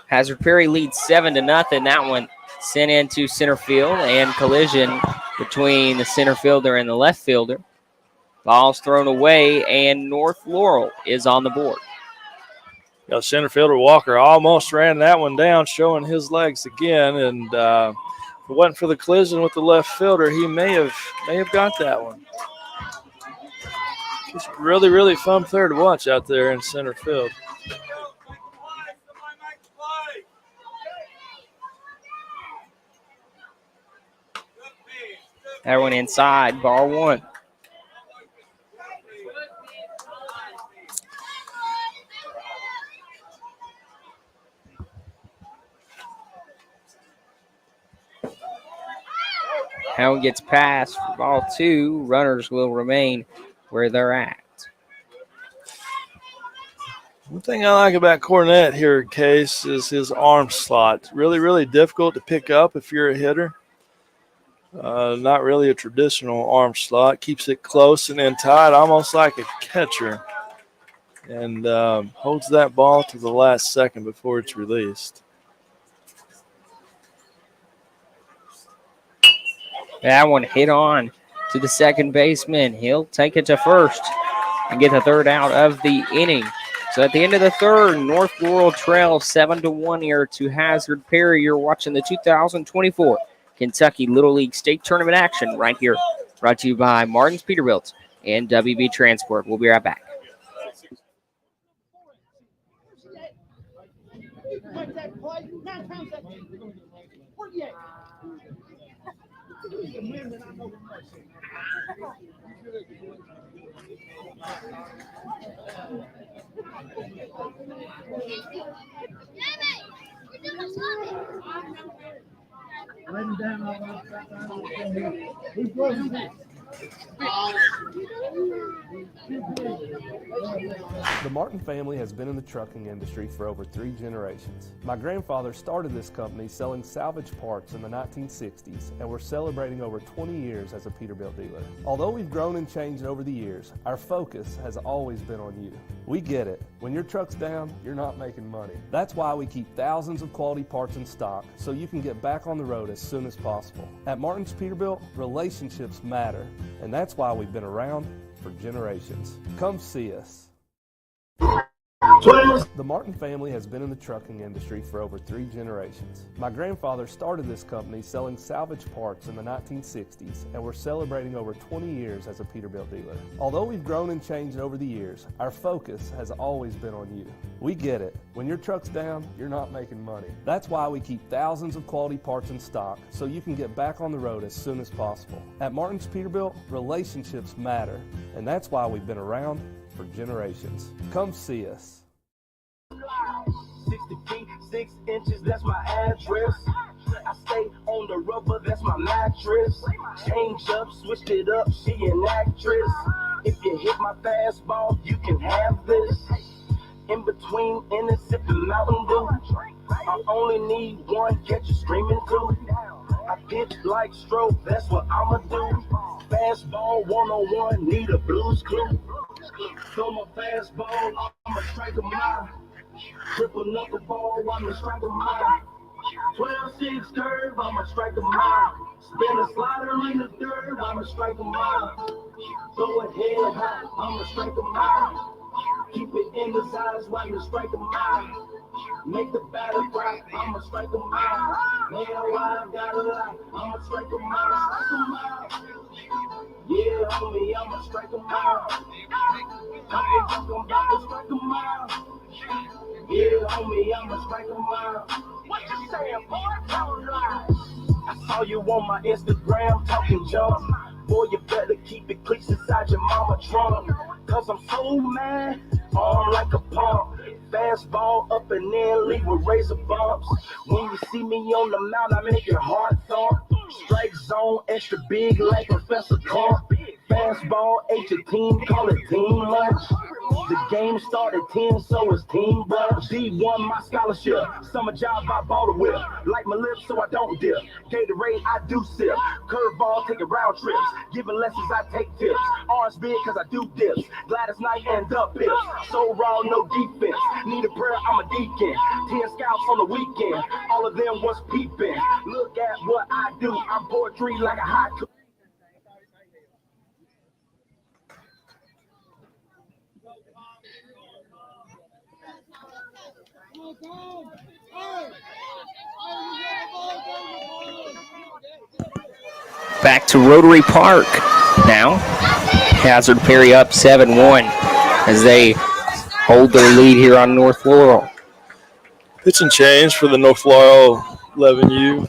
Hazard Perry leads 7-0. That one sent into center field, and collision between the center fielder and the left fielder. Ball's thrown away, and North Laurel is on the board. You know, center fielder Walker almost ran that one down, showing his legs again. And if it wasn't for the collision with the left fielder, he may have got that one. It's really, really fun player to watch out there in center field. That one inside, ball 1. That one gets passed for ball 2. Runners will remain where they're at. One thing I like about Cornett here, Case, is his arm slot. Really, really difficult to pick up if you're a hitter. Not really a traditional arm slot. Keeps it close and then tight, almost like a catcher. And holds that ball to the last second before it's released. That one hit on to the second baseman. He'll take it to first and get the third out of the inning. So at the end of the third, North Laurel trails 7-1 here to Hazard Perry. You're watching the 2024 Kentucky Little League State Tournament action right here, brought to you by Martin's Peterbilt and WB Transport. We'll be right back. The Martin family has been in the trucking industry for over 3 generations. My grandfather started this company selling salvage parts in the 1960s, and we're celebrating over 20 years as a Peterbilt dealer. Although we've grown and changed over the years, our focus has always been on you. We get it. When your truck's down, you're not making money. That's why we keep thousands of quality parts in stock so you can get back on the road as soon as possible. At Martin's Peterbilt, relationships matter, and that's why we've been around for generations. Come see us. The Martin family has been in the trucking industry for over 3 generations. My grandfather started this company selling salvage parts in the 1960s, and we're celebrating over 20 years as a Peterbilt dealer. Although we've grown and changed over the years, our focus has always been on you. We get it. When your truck's down, you're not making money. That's why we keep thousands of quality parts in stock so you can get back on the road as soon as possible. At Martin's Peterbilt, relationships matter, and that's why we've been around for generations. Come see us. 60 feet, 6 inches, that's my address. I stay on the rubber, that's my mattress. Change up, switched it up, she an actress. If you hit my fastball, you can have this. In between innings, sipping Mountain Dew. I only need one, catch you screaming too. I pitch like stroke, that's what I'ma do. Fastball 101, need a blues clue. Throw my fastball, I'ma strike a mile. Triple knuckleball, I'ma strike a mile. 12-6 curve, I'ma strike a mile. Spin a slider in the third, I'ma strike a mile. Throw it head high, I'ma strike a mile. Keep it in the sides while you strike a mile. Make the batter cry, I'ma strike a mile. Man, why I gotta lie, I'ma strike a mile. Yeah, homie, I'ma strike a mile. I'm about to strike a mile. Yeah, homie, I'ma strike a mile. What you saying, boy? Don't lie. I saw you on my Instagram talking junk. Boy, you better keep it clean inside your mama trunk. Cause I'm so mad, on like a pump. Fastball up and in, leave with razor bumps. When you see me on the mound, I make your heart thump. Strike zone, extra big like Professor Clump. Fastball, ate your team, call it team lunch. The game started 10, so it's team brunch. D1, my scholarship. Summer job, I bought a whip. Like my lips, so I don't dip. Gatorade, I do sip. Curveball, taking round trips. Giving lessons, I take tips. Arms big, cause I do dips. Gladys Knight and up pips. So raw, no defense. Need a prayer, I'm a deacon. 10 scouts on the weekend. All of them was peeping. Look at what I do. I'm poetry like a haiku. Back to Rotary Park now. Hazard Perry up 7-1 as they hold their lead here on North Laurel. Pitching change for the North Laurel 11U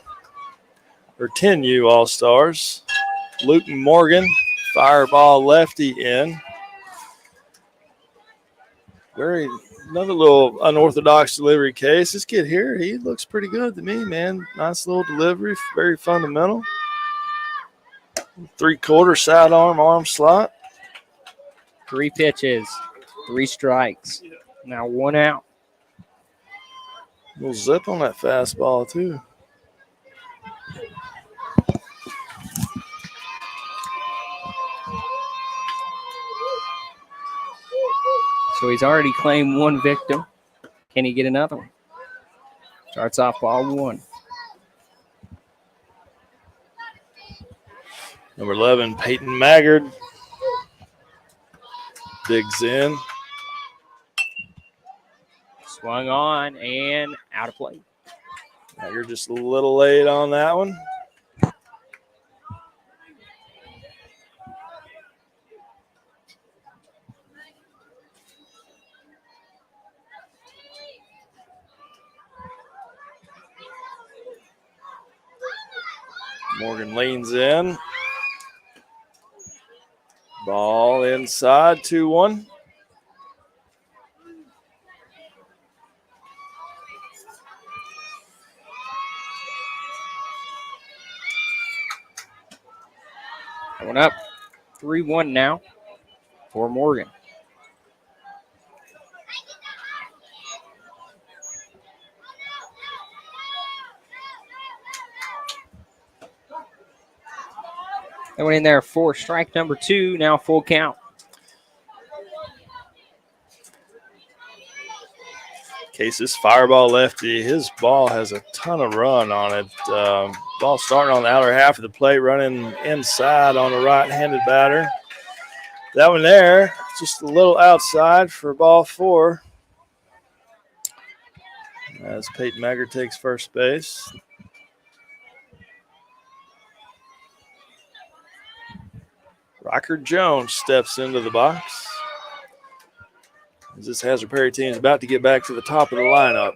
or 10U All-Stars. Luke Morgan, fireball lefty in. Another little unorthodox delivery case. This kid here, he looks pretty good to me, man. Nice little delivery, very fundamental. 3/4 sidearm arm slot. 3 pitches, 3 strikes. Now 1 out. Little zip on that fastball, too. So he's already claimed 1 victim. Can he get another one? Starts off ball 1. Number 11, Peyton Maggard. Digs in. Swung on and out of play. Maggard just a little late on that one. Morgan leans in. Ball inside, 2-1. Going up 3-1 now for Morgan. They went in there for strike number 2, now full count. Case's fireball lefty. His ball has a ton of run on it. Ball starting on the outer half of the plate, running inside on the right-handed batter. That one there, just a little outside for ball 4. As Peyton Maggard takes first base. Rocker Jones steps into the box. As this Hazard Perry team is about to get back to the top of the lineup.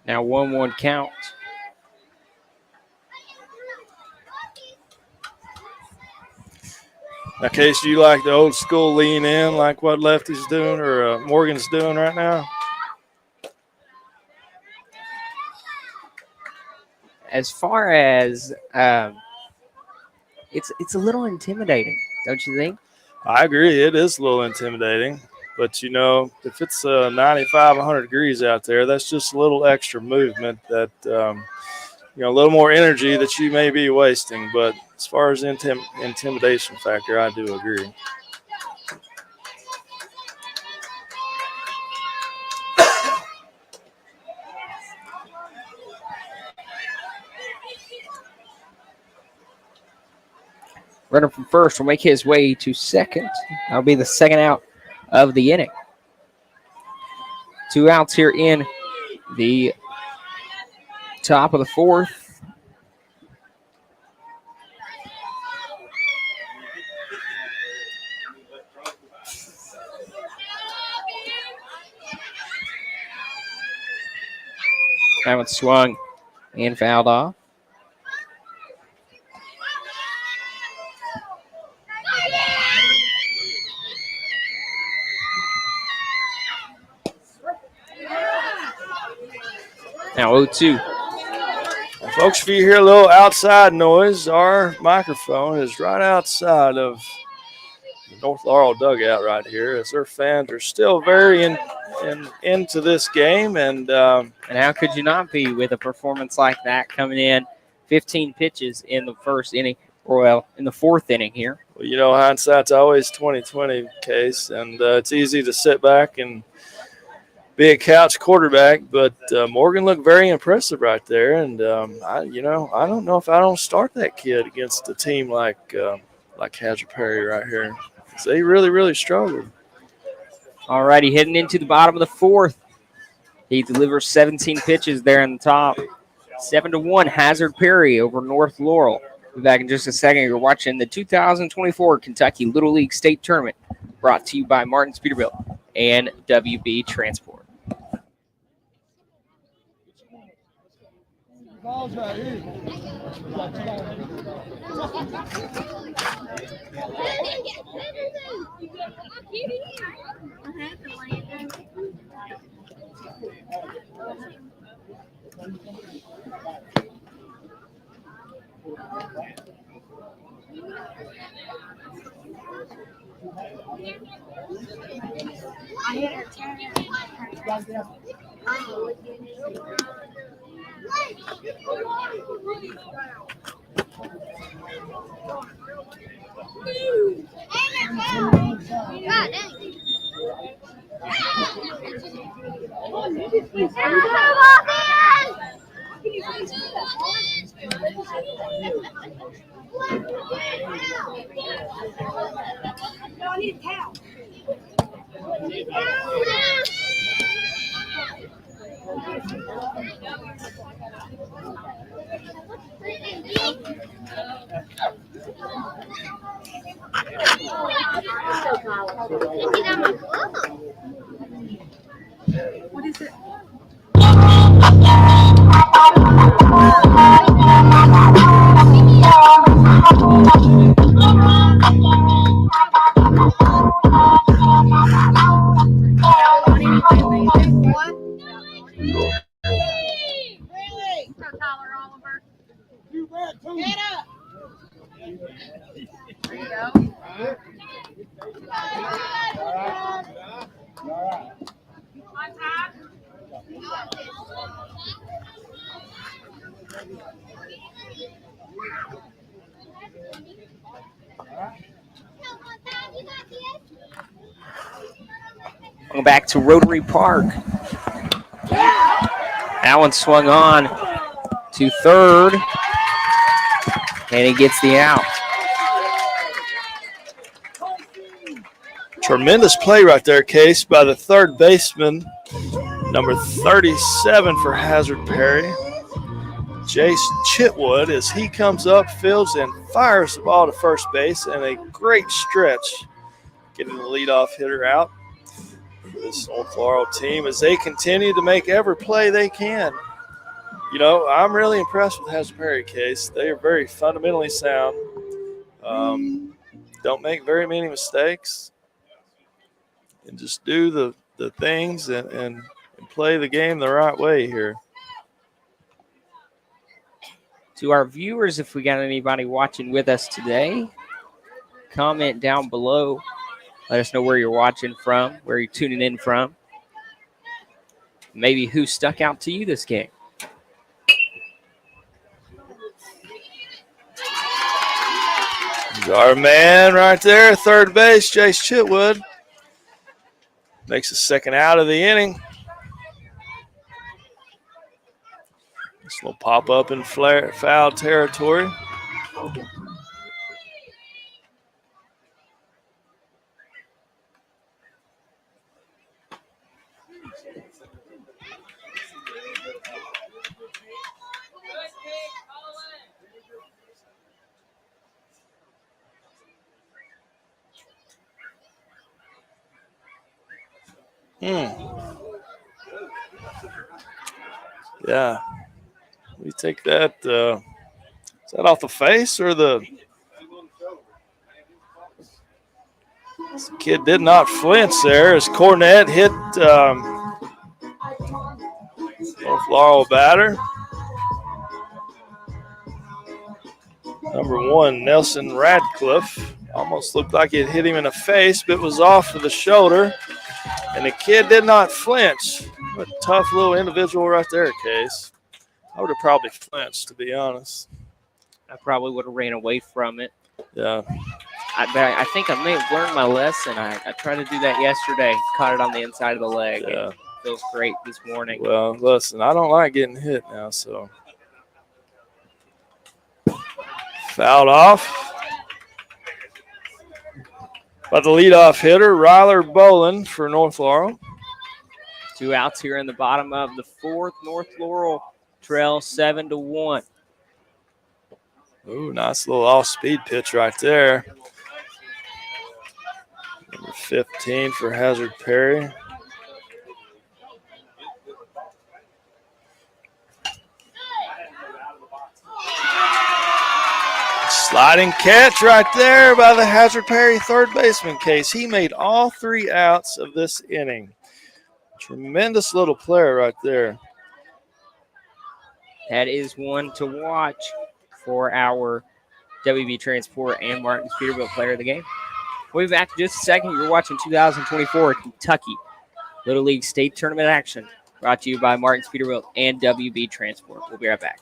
Now 1-1 count. Now, Case, do you like the old school lean in like what Lefty's doing or Morgan's doing right now? As far as it's a little intimidating, don't you think? I agree. It is a little intimidating. But, you know, if it's 95, 100 degrees out there, that's just a little extra movement that, you know, a little more energy that you may be wasting. But as far as intimidation factor, I do agree. Runner from first will make his way to second. That'll be the second out of the inning. 2 outs here in the top of the fourth. That one swung and fouled off. Now 0-2. Folks, if you hear a little outside noise, our microphone is right outside of the North Laurel dugout right here, as their fans are still very into this game. And how could you not be with a performance like that coming in 15 pitches in the first inning, or well, in the fourth inning here? Well, you know, hindsight's always 20/20, Case, and it's easy to sit back and be a couch quarterback, but Morgan looked very impressive right there. And I don't know if I don't start that kid against a team like Hazard Perry right here. They really, really struggled. All righty, heading into the bottom of the fourth. He delivers 17 pitches there in the top. 7-1 Hazard Perry over North Laurel. We'll be back in just a second. You're watching the 2024 Kentucky Little League State Tournament, brought to you by Martin's Peterbilt and WB Transport. Ball's right here. What is it? Get up. There you go. On top. Going back to Rotary Park. That one swung on to third, and he gets the out. Tremendous play right there, Case, by the third baseman, number 37 for Hazard Perry, Jace Chitwood, as he comes up, fields, and fires the ball to first base, and a great stretch getting the leadoff hitter out for this North Laurel team as they continue to make every play they can You know, I'm really impressed with Hazard Perry, Case. They are very fundamentally sound. Don't make very many mistakes. And just do the things and play the game the right way here. To our viewers, if we got anybody watching with us today, comment down below. Let us know where you're watching from, where you're tuning in from. Maybe who stuck out to you this game. Our man right there, third base, Jace Chitwood. Makes the second out of the inning. This will pop up in foul territory. Yeah. We take that. Is that off the face or the? This kid did not flinch there as Cornett hit North Laurel batter. Number 1, Nelson Radcliffe. Almost looked like it hit him in the face, but was off of the shoulder. And the kid did not flinch. What a tough little individual right there, Case. I would have probably flinched, to be honest. I probably would have ran away from it. Yeah. I think I may have learned my lesson. I tried to do that yesterday. Caught it on the inside of the leg. Yeah. Feels great this morning. Well, listen, I don't like getting hit now, so. Fouled off by the leadoff hitter, Ryler Bolin for North Laurel. 2 outs here in the bottom of the 4th. North Laurel trail 7-1. Ooh, nice little off-speed pitch right there. Number 15 for Hazard Perry. Sliding catch right there by the Hazard Perry third baseman, Case. He made all 3 outs of this inning. Tremendous little player right there. That is one to watch for our WB Transport and Martins Peterbilt player of the game. We'll be back in just a second. You're watching 2024 Kentucky Little League State Tournament action, brought to you by Martins Peterbilt and WB Transport. We'll be right back.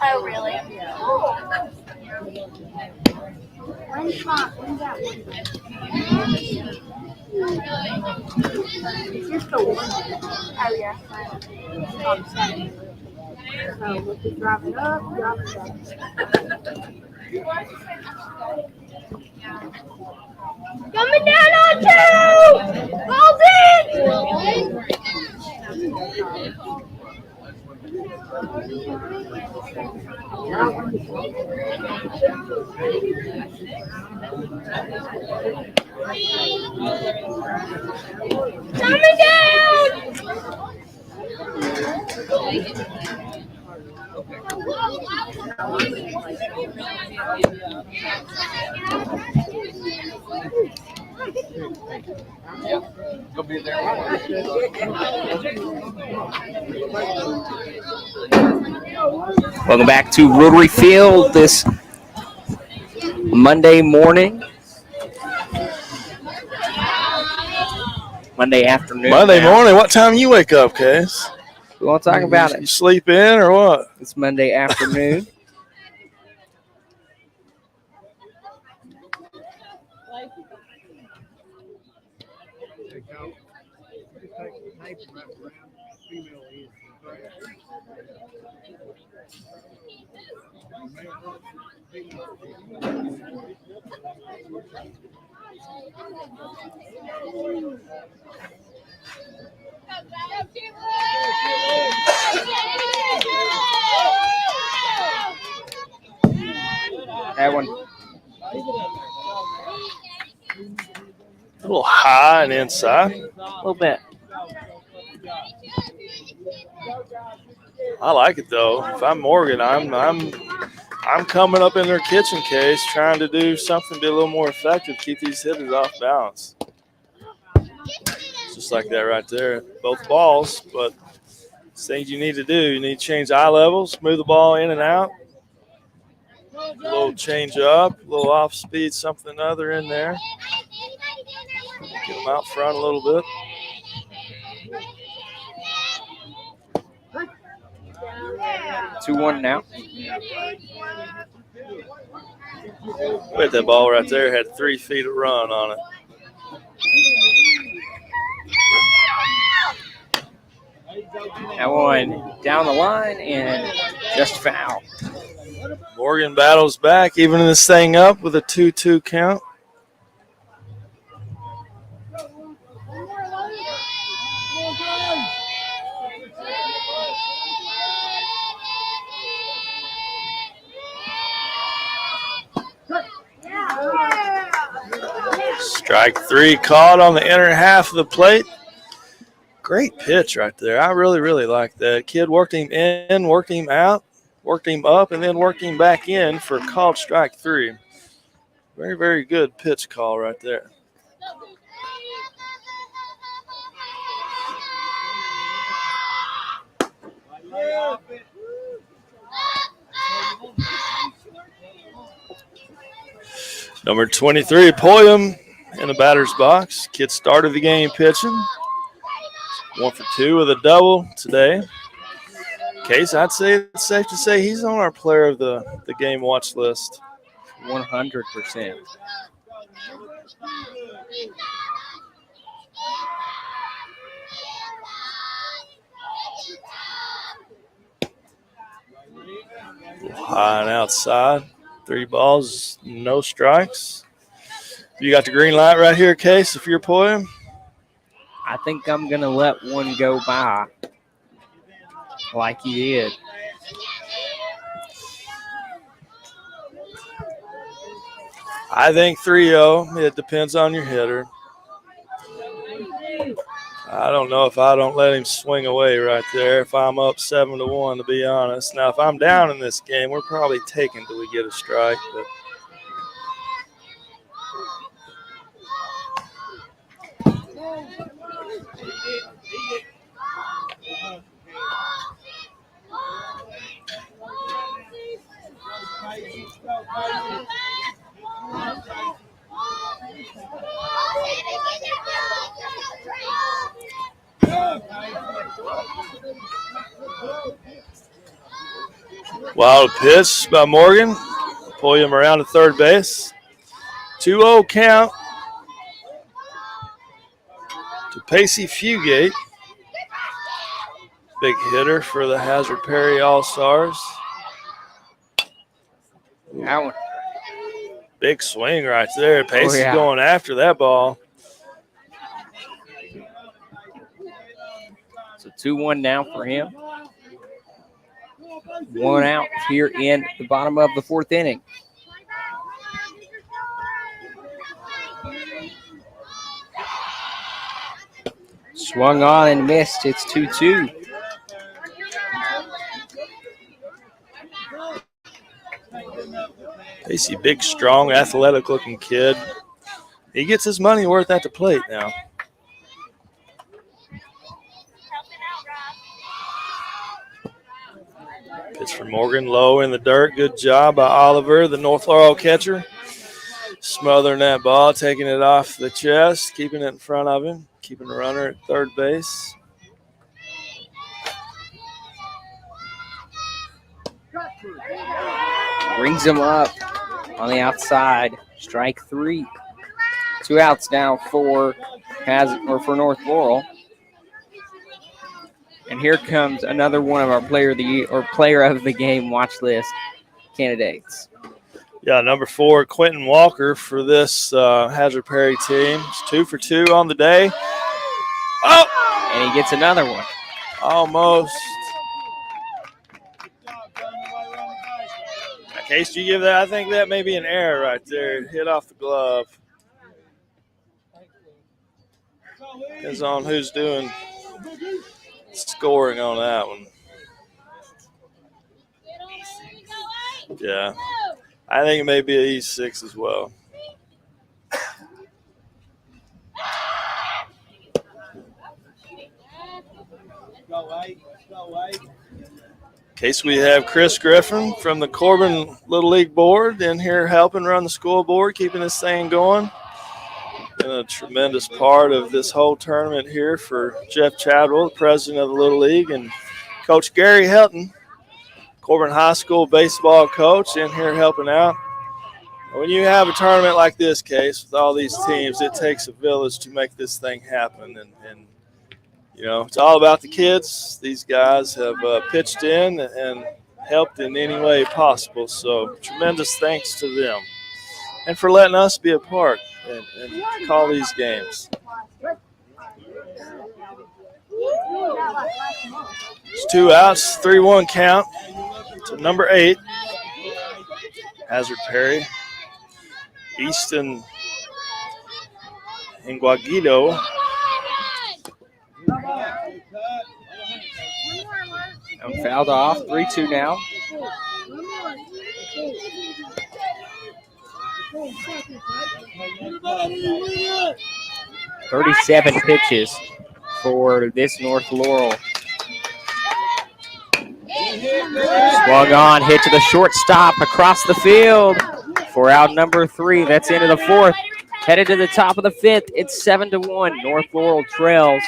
Oh, really? It's just the one. Oh, yeah. So we'll keep driving up, driving down. Coming down on 2! Hold it! Coming down! Welcome back to Rotary Field this Monday morning. Monday afternoon. Monday now. morning. What time you wake up, Case? We won't talk about You it. sleep in or what? It's Monday afternoon. That one. A little high and inside. A little bit. I like it though. If I'm Morgan, I'm coming up in their kitchen, Case, trying to do something to be a little more effective, keep these hitters off balance. Just like that right there. Both balls, but things you need to do. You need to change eye levels, move the ball in and out. A little change up, a little off speed, something other in there. Get them out front a little bit. 2-1 now. Look at that ball right there. Had 3 feet of run on it. That one down the line and just foul. Morgan battles back, evening this thing up with a 2-2 count. Strike 3 caught on the inner half of the plate. Great pitch right there. I really, really like that. Kid worked him in, worked him out, worked him up, and then worked him back in for called strike 3. Very, very good pitch call right there. Number 23, Pulliam in the batter's box. Kid started the game pitching. 1 for 2 with a double today. Case, I'd say it's safe to say he's on our player of the game watch list. 100%. High and outside. 3 balls, no strikes. You got the green light right here, Case, if you're Pulliam. I think I'm going to let one go by like he did. I think 3-0. It depends on your hitter. I don't know if I don't let him swing away right there if I'm up 7-1, to be honest. Now, if I'm down in this game, we're probably taking till we get a strike. But wild pitch by Morgan. Pulliam around to third base. 2-0 count to Pacey Fugate. Big hitter for the Hazard Perry All-Stars. That one. Big swing right there. Pacey's yeah. going after that ball. So 2-1 now for him. One out here in the bottom of the fourth inning. Swung on and missed. It's 2-2. Casey, big, strong, athletic-looking kid. He gets his money worth at the plate now. Pitch for Morgan, low in the dirt. Good job by Oliver, the North Laurel catcher. Smothering that ball, taking it off the chest, keeping it in front of him, keeping the runner at third base. Brings him up on the outside. Strike 3. 2 outs now for North Laurel. And here comes another one of our player of the game watch list candidates. Yeah, number 4, Quentin Walker for this Hazard Perry team. It's 2 for 2 on the day. Oh! And he gets another one. Almost. Case, do you give that? I think that may be an error right there. Hit off the glove. Depends on who's doing scoring on that one. Yeah. I think it may be an E6 as well. Case, we have Chris Griffin from the Corbin Little League Board in here helping run the school board, keeping this thing going. Been a tremendous part of this whole tournament here for Jeff Chadwell, the president of the Little League, and Coach Gary Helton, Corbin High School baseball coach, in here helping out. When you have a tournament like this, Case, with all these teams, it takes a village to make this thing happen. And you know, it's all about the kids. These guys have pitched in and helped in any way possible. So tremendous thanks to them and for letting us be a part and call these games. It's 2 outs, 3-1 count to number 8, Hazard Perry. Easton Inguaguido. And fouled off. 3-2 now. "37 pitches for this North Laurel." Swung on, hit to the shortstop across the field for out number 3. That's into the 4th. Headed to the top of the 5th. It's 7-1. North Laurel trails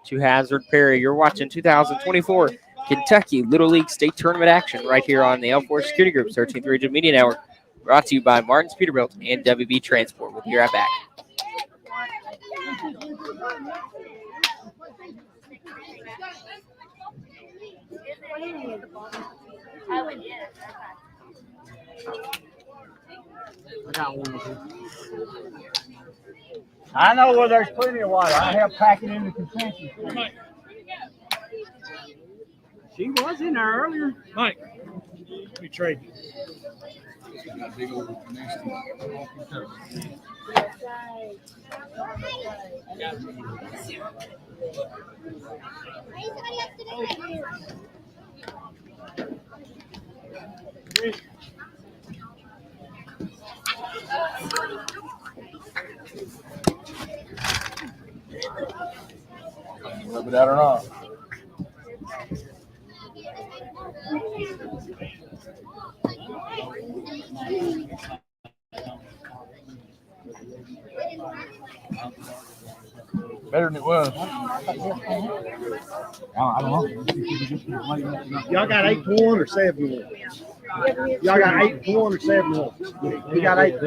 to Hazard Perry. You're watching 2024 Kentucky Little League State Tournament action right here on the L4 Security Group's 13th Region Media Network. Brought to you by Martin's Peterbilt and WB Transport. We'll be right back. I know where there's plenty of water. I have packing in the concession stand. She was in there earlier. Mike, we trade. Rub it out or not? Better than it was. I don't know. Y'all got 8-1 or 7-1? Y'all got 8-1 or 7-1? We got 8.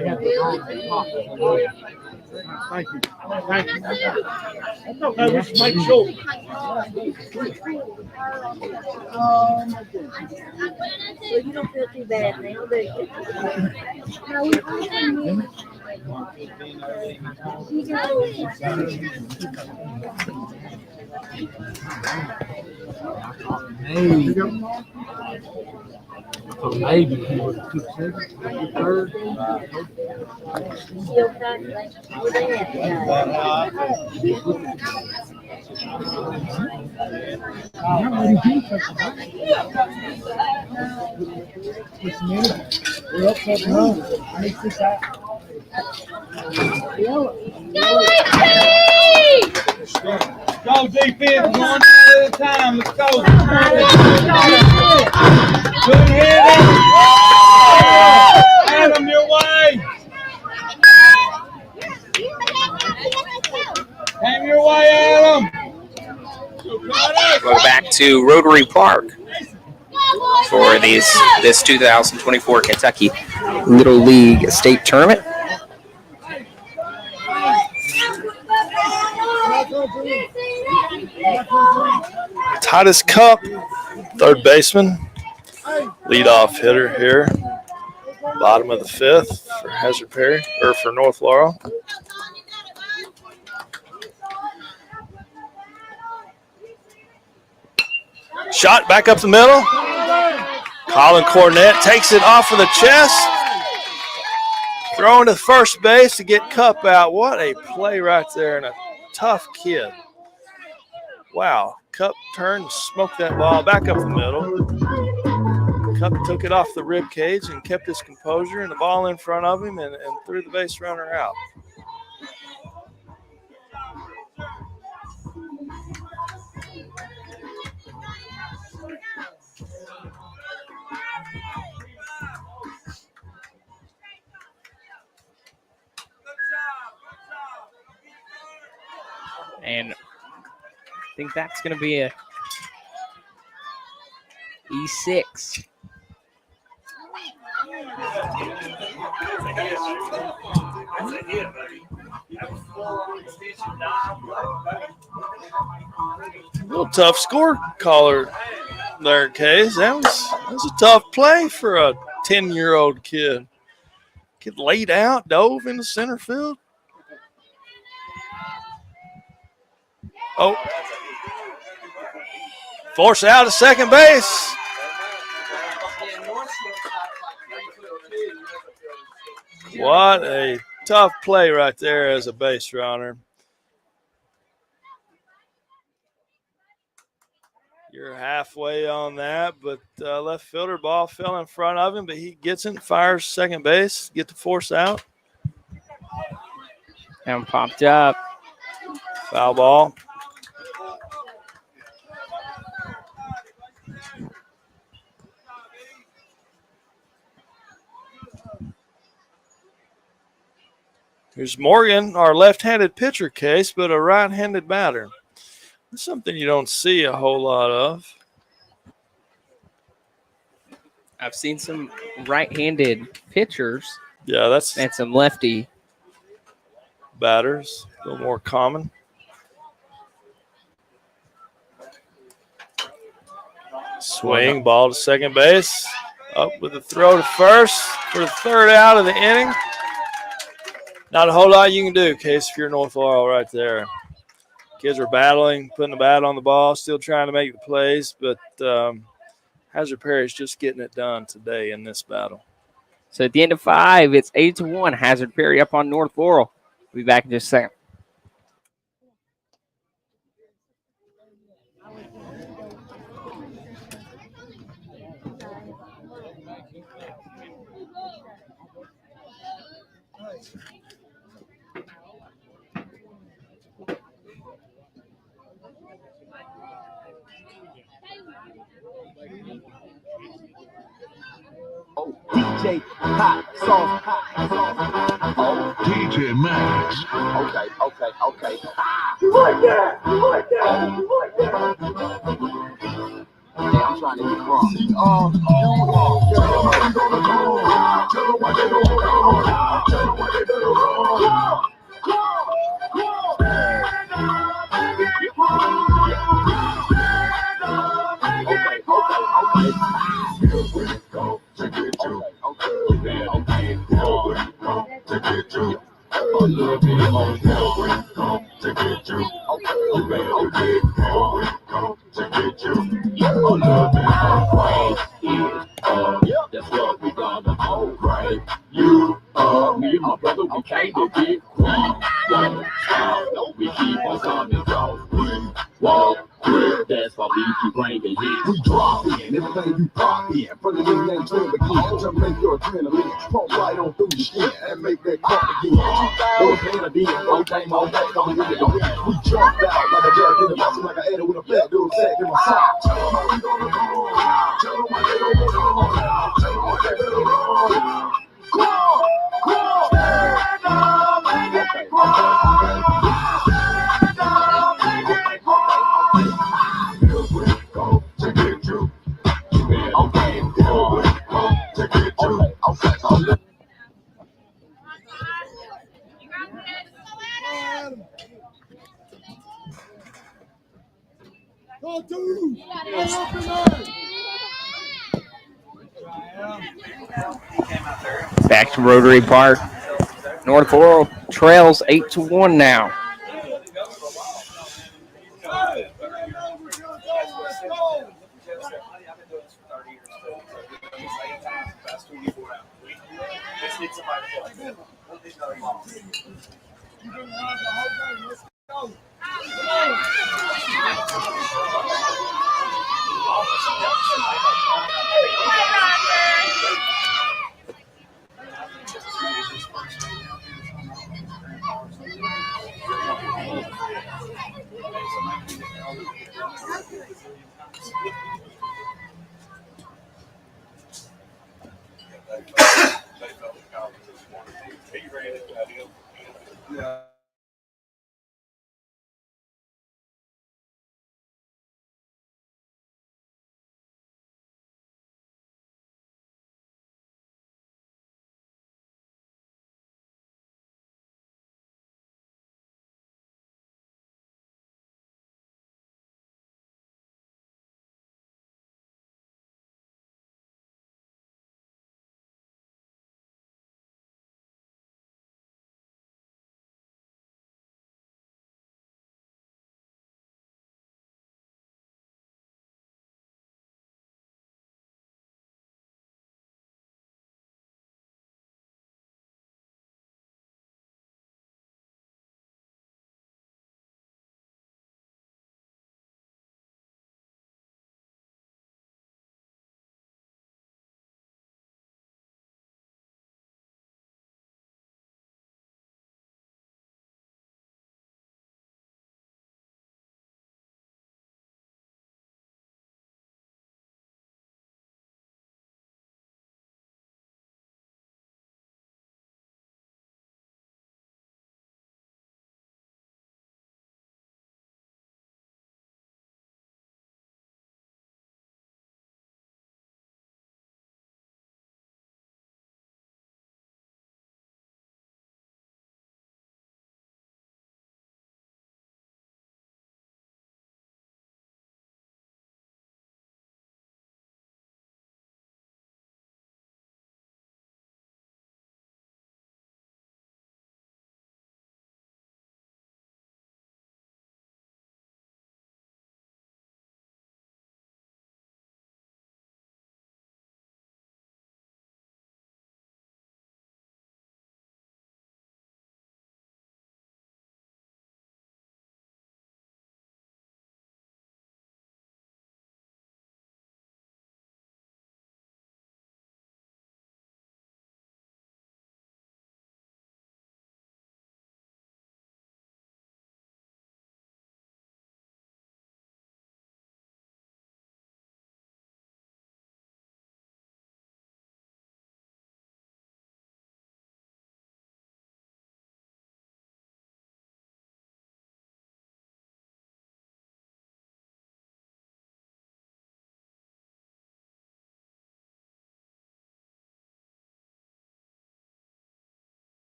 Thank you. Thank you. That's okay. Let's make sure. Oh my goodness. So you don't feel too bad now, do you? Maybe he was took second, third. We're up 7-0. I need 6 out. Go defense, one at a time. Let's go. Good hit. Adam, your way. Came your way, Adam. We're back to Rotary Park for this 2024 Kentucky Little League State Tournament. Titus Cup, third baseman, leadoff hitter here. Bottom of the fifth for Hazard Perry, or for North Laurel. Shot back up the middle. Colin Cornett takes it off of the chest. Throwing to first base to get Cup out. What a play right there, and a tough kid. Wow. Cup turned and smoked that ball back up the middle. Cup took it off the rib cage and kept his composure, and the ball in front of him and threw the base runner out. And I think that's going to be a E6. A little tough score caller there, Case. That was a tough play for a 10-year-old kid. Kid laid out, dove into center field. Oh. Force out to second base. What a tough play right there as a base runner. You're halfway on that, but left fielder ball fell in front of him, but he gets it, fires second base, get the force out. And popped up. Foul ball. Here's Morgan, our left-handed pitcher, Case, but a right-handed batter. That's something you don't see a whole lot of. I've seen some right-handed pitchers. Yeah, that's and some lefty batters, a little more common. Swing, ball to second base. Up with the throw to first for the third out of the inning. Not a whole lot you can do, Case, if you're North Laurel right there. Kids are battling, putting the bat on the ball, still trying to make the plays, but Hazard Perry's just getting it done today in this battle. So at the end of 5, it's 8-1. Hazard Perry up on North Laurel. We'll be back in just a second. Oh, DJ Hot Sauce. Oh, DJ Max. Okay. You like that? Hey, I'm trying to get wrong. That's what we gonna do, right? You, me and my brother, we came to get quick. We keep on coming, cause we walk quick. That's why we keep bringing hits. We drop in everything you pop in. From the nigga ain't twin begin to make your adrenaline pump right on through your skin and make that pump again. They was playing a deal, so we came on back, coming into the win. We jumped out like a jerk in the box, like an adder with a fat dude sack in my sock. Tell them what they gonna do. Tell them what they gonna do. Tell them what they gonna do. Come on, come on. Stand up, make it grow. Stand up, make it grow. Here we go to get you. Okay, here we go to get you. Okay, so look. Go, dude. Back to Rotary Park. North Laurel trails 8-1 now.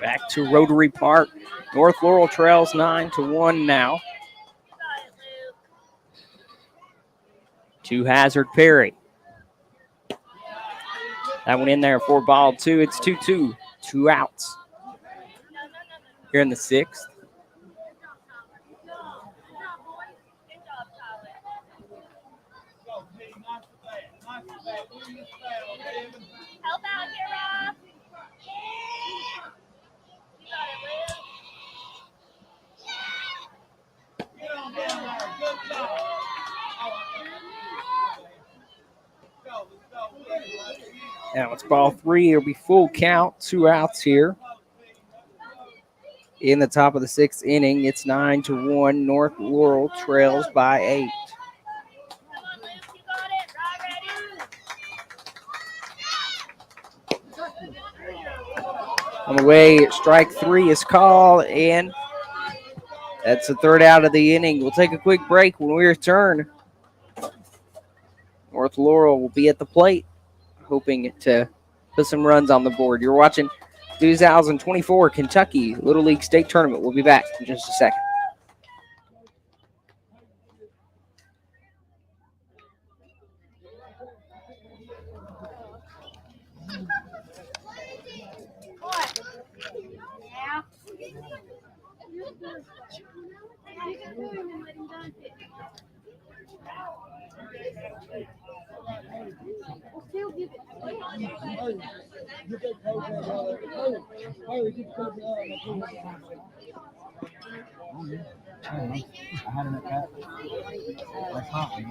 Back to Rotary Park. North Laurel trails 9-1 now. To Hazard Perry. That one in there for ball 2. It's 2-2. 2 outs. Here in the 6th. Help out here, Rob. You got it, Luke. Get on down there. Good job. Now it's ball 3. It'll be full count. 2 outs here. In the top of the 6th inning, it's 9-1. North Laurel trails by 8. Come on, Luke. You got it. Rod ready. On the way, strike 3 is called, and that's the 3rd out of the inning. We'll take a quick break. When we return, North Laurel will be at the plate, hoping to put some runs on the board. You're watching 2024 Kentucky Little League State Tournament. We'll be back in just a second.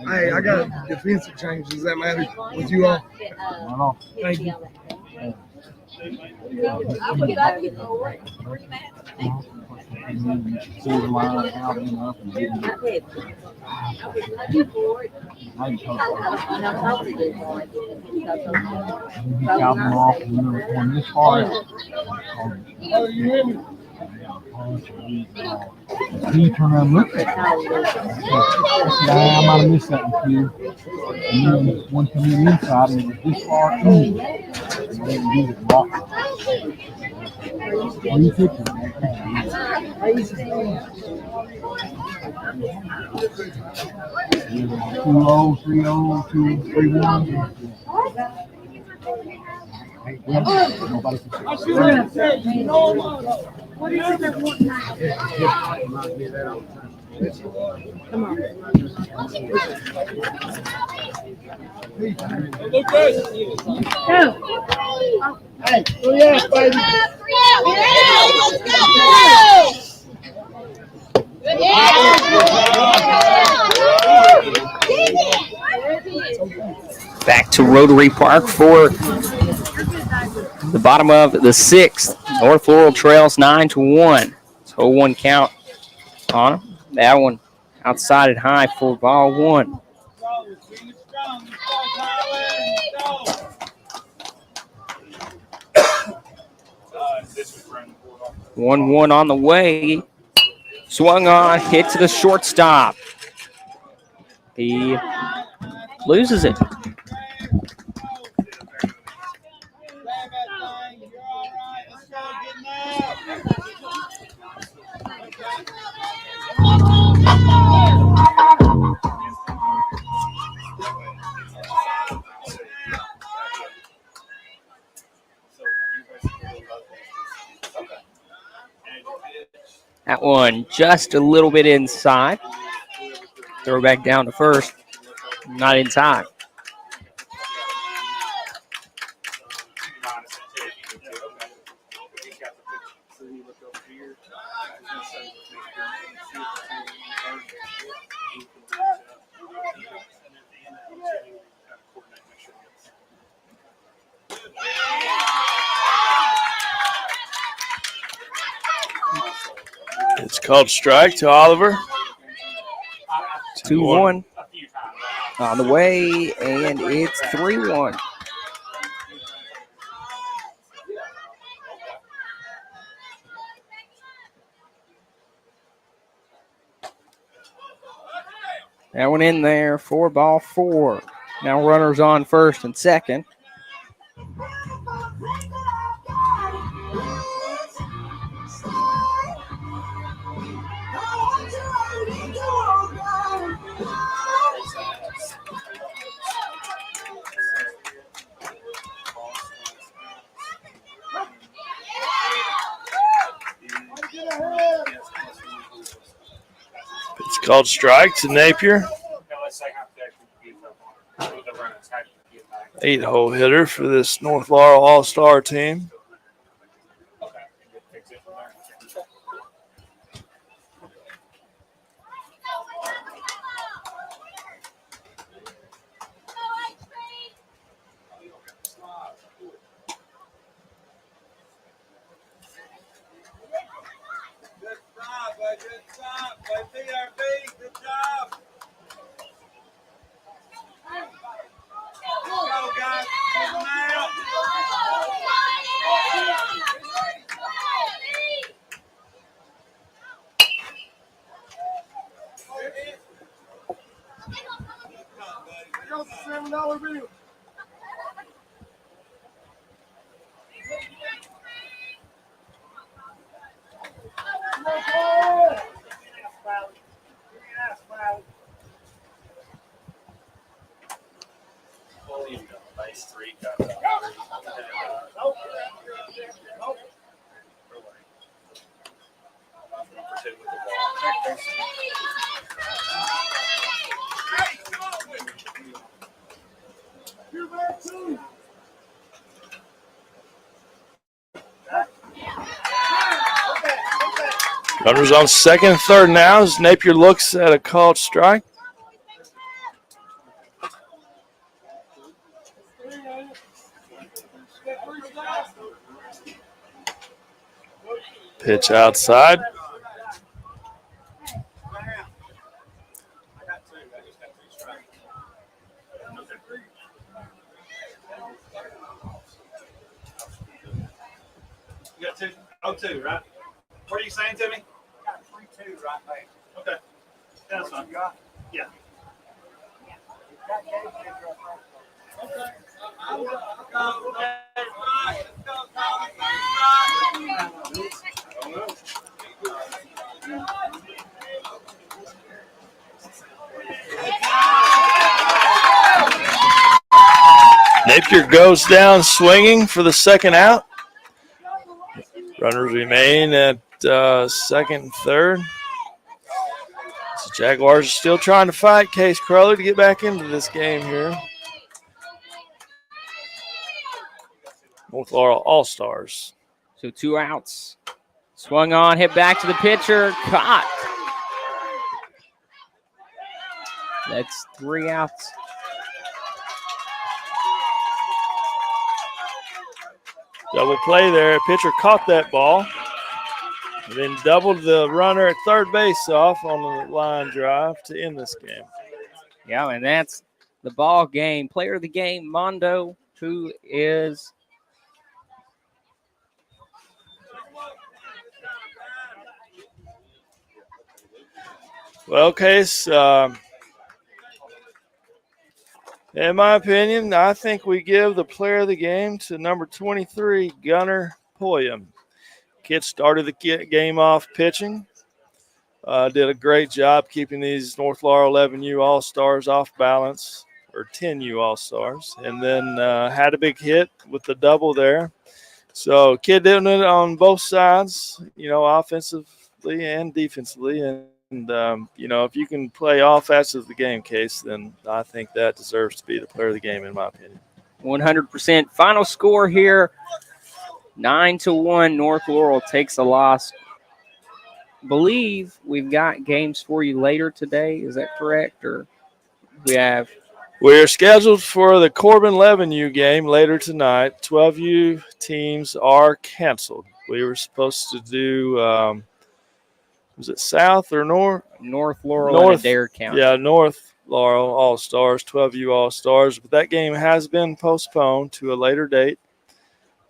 Hey, I got a defensive change. Does that matter with you all? No. Thank you. See the line out and up and getting it. I can talk about it. You got them off when this hard. Oh, you hear me? He turned around and looked at me. I might have missed that one, too. And then one come in inside and it was this far in. And they didn't do it rock. What are you fixing? 2-0, 3-0, 2-3-1. Nobody can Hey, 3 outs, baby. Back to Rotary Park for the bottom of the 6th. North Laurel trails 9-1. So 0-1 count on them. That one outside it high for ball 1. 1-1 on the way. Swung on, hit to the shortstop. He loses it. That one just a little bit inside. Throw back down to first. Not in time. It's called strike to Oliver. 2-1 on the way, and it's 3-1. That one in there for ball 4. Now runners on first and second. Called strike to Napier. 8-hole hitter for this North Laurel All-Star team. Runners on second and third now as Napier looks at a called strike. Pitch outside. You got 2? Oh, 2, right? What are you saying to me? Got 3-2 right there. Okay. That's fine. Yeah. Napier goes down swinging for the second out. Runners remain at second and third. So Jaguars are still trying to fight Case Crowley to get back into this game here. North Laurel All-Stars. So 2 outs. Swung on, hit back to the pitcher, caught. That's 3 outs. Double play there. Pitcher caught that ball. And then doubled the runner at third base off on the line drive to end this game. Yeah, and that's the ball game. Player of the game, Mondo, who is well, Case, in my opinion, I think we give the player of the game to number 23, Gunnar Poyam. Kid started the game off pitching. Did a great job keeping these North Laurel 11U All-Stars off balance, or 10U All-Stars, and then had a big hit with the double there. So kid doing it on both sides, offensively and defensively. And if you can play all facets of the game, Case, then I think that deserves to be the player of the game, in my opinion. 100%. Final score here, 9-1. North Laurel takes a loss. Believe we've got games for you later today. Is that correct? Or we're scheduled for the Corbin 11U game later tonight. 12U teams are canceled. We were supposed to do was it South or North? North Laurel and Adair County. Yeah, North Laurel All-Stars, 12U All-Stars. But that game has been postponed to a later date.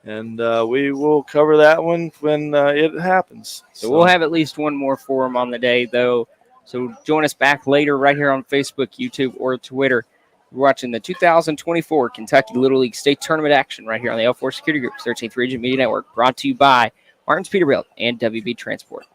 And we will cover that one when it happens. So we'll have at least one more for them on the day, though. So join us back later right here on Facebook, YouTube, or Twitter. We're watching the 2024 Kentucky Little League State Tournament action right here on the L4 Security Group's 13th Region Media Network, brought to you by Martin's Peterbilt and WB Transport.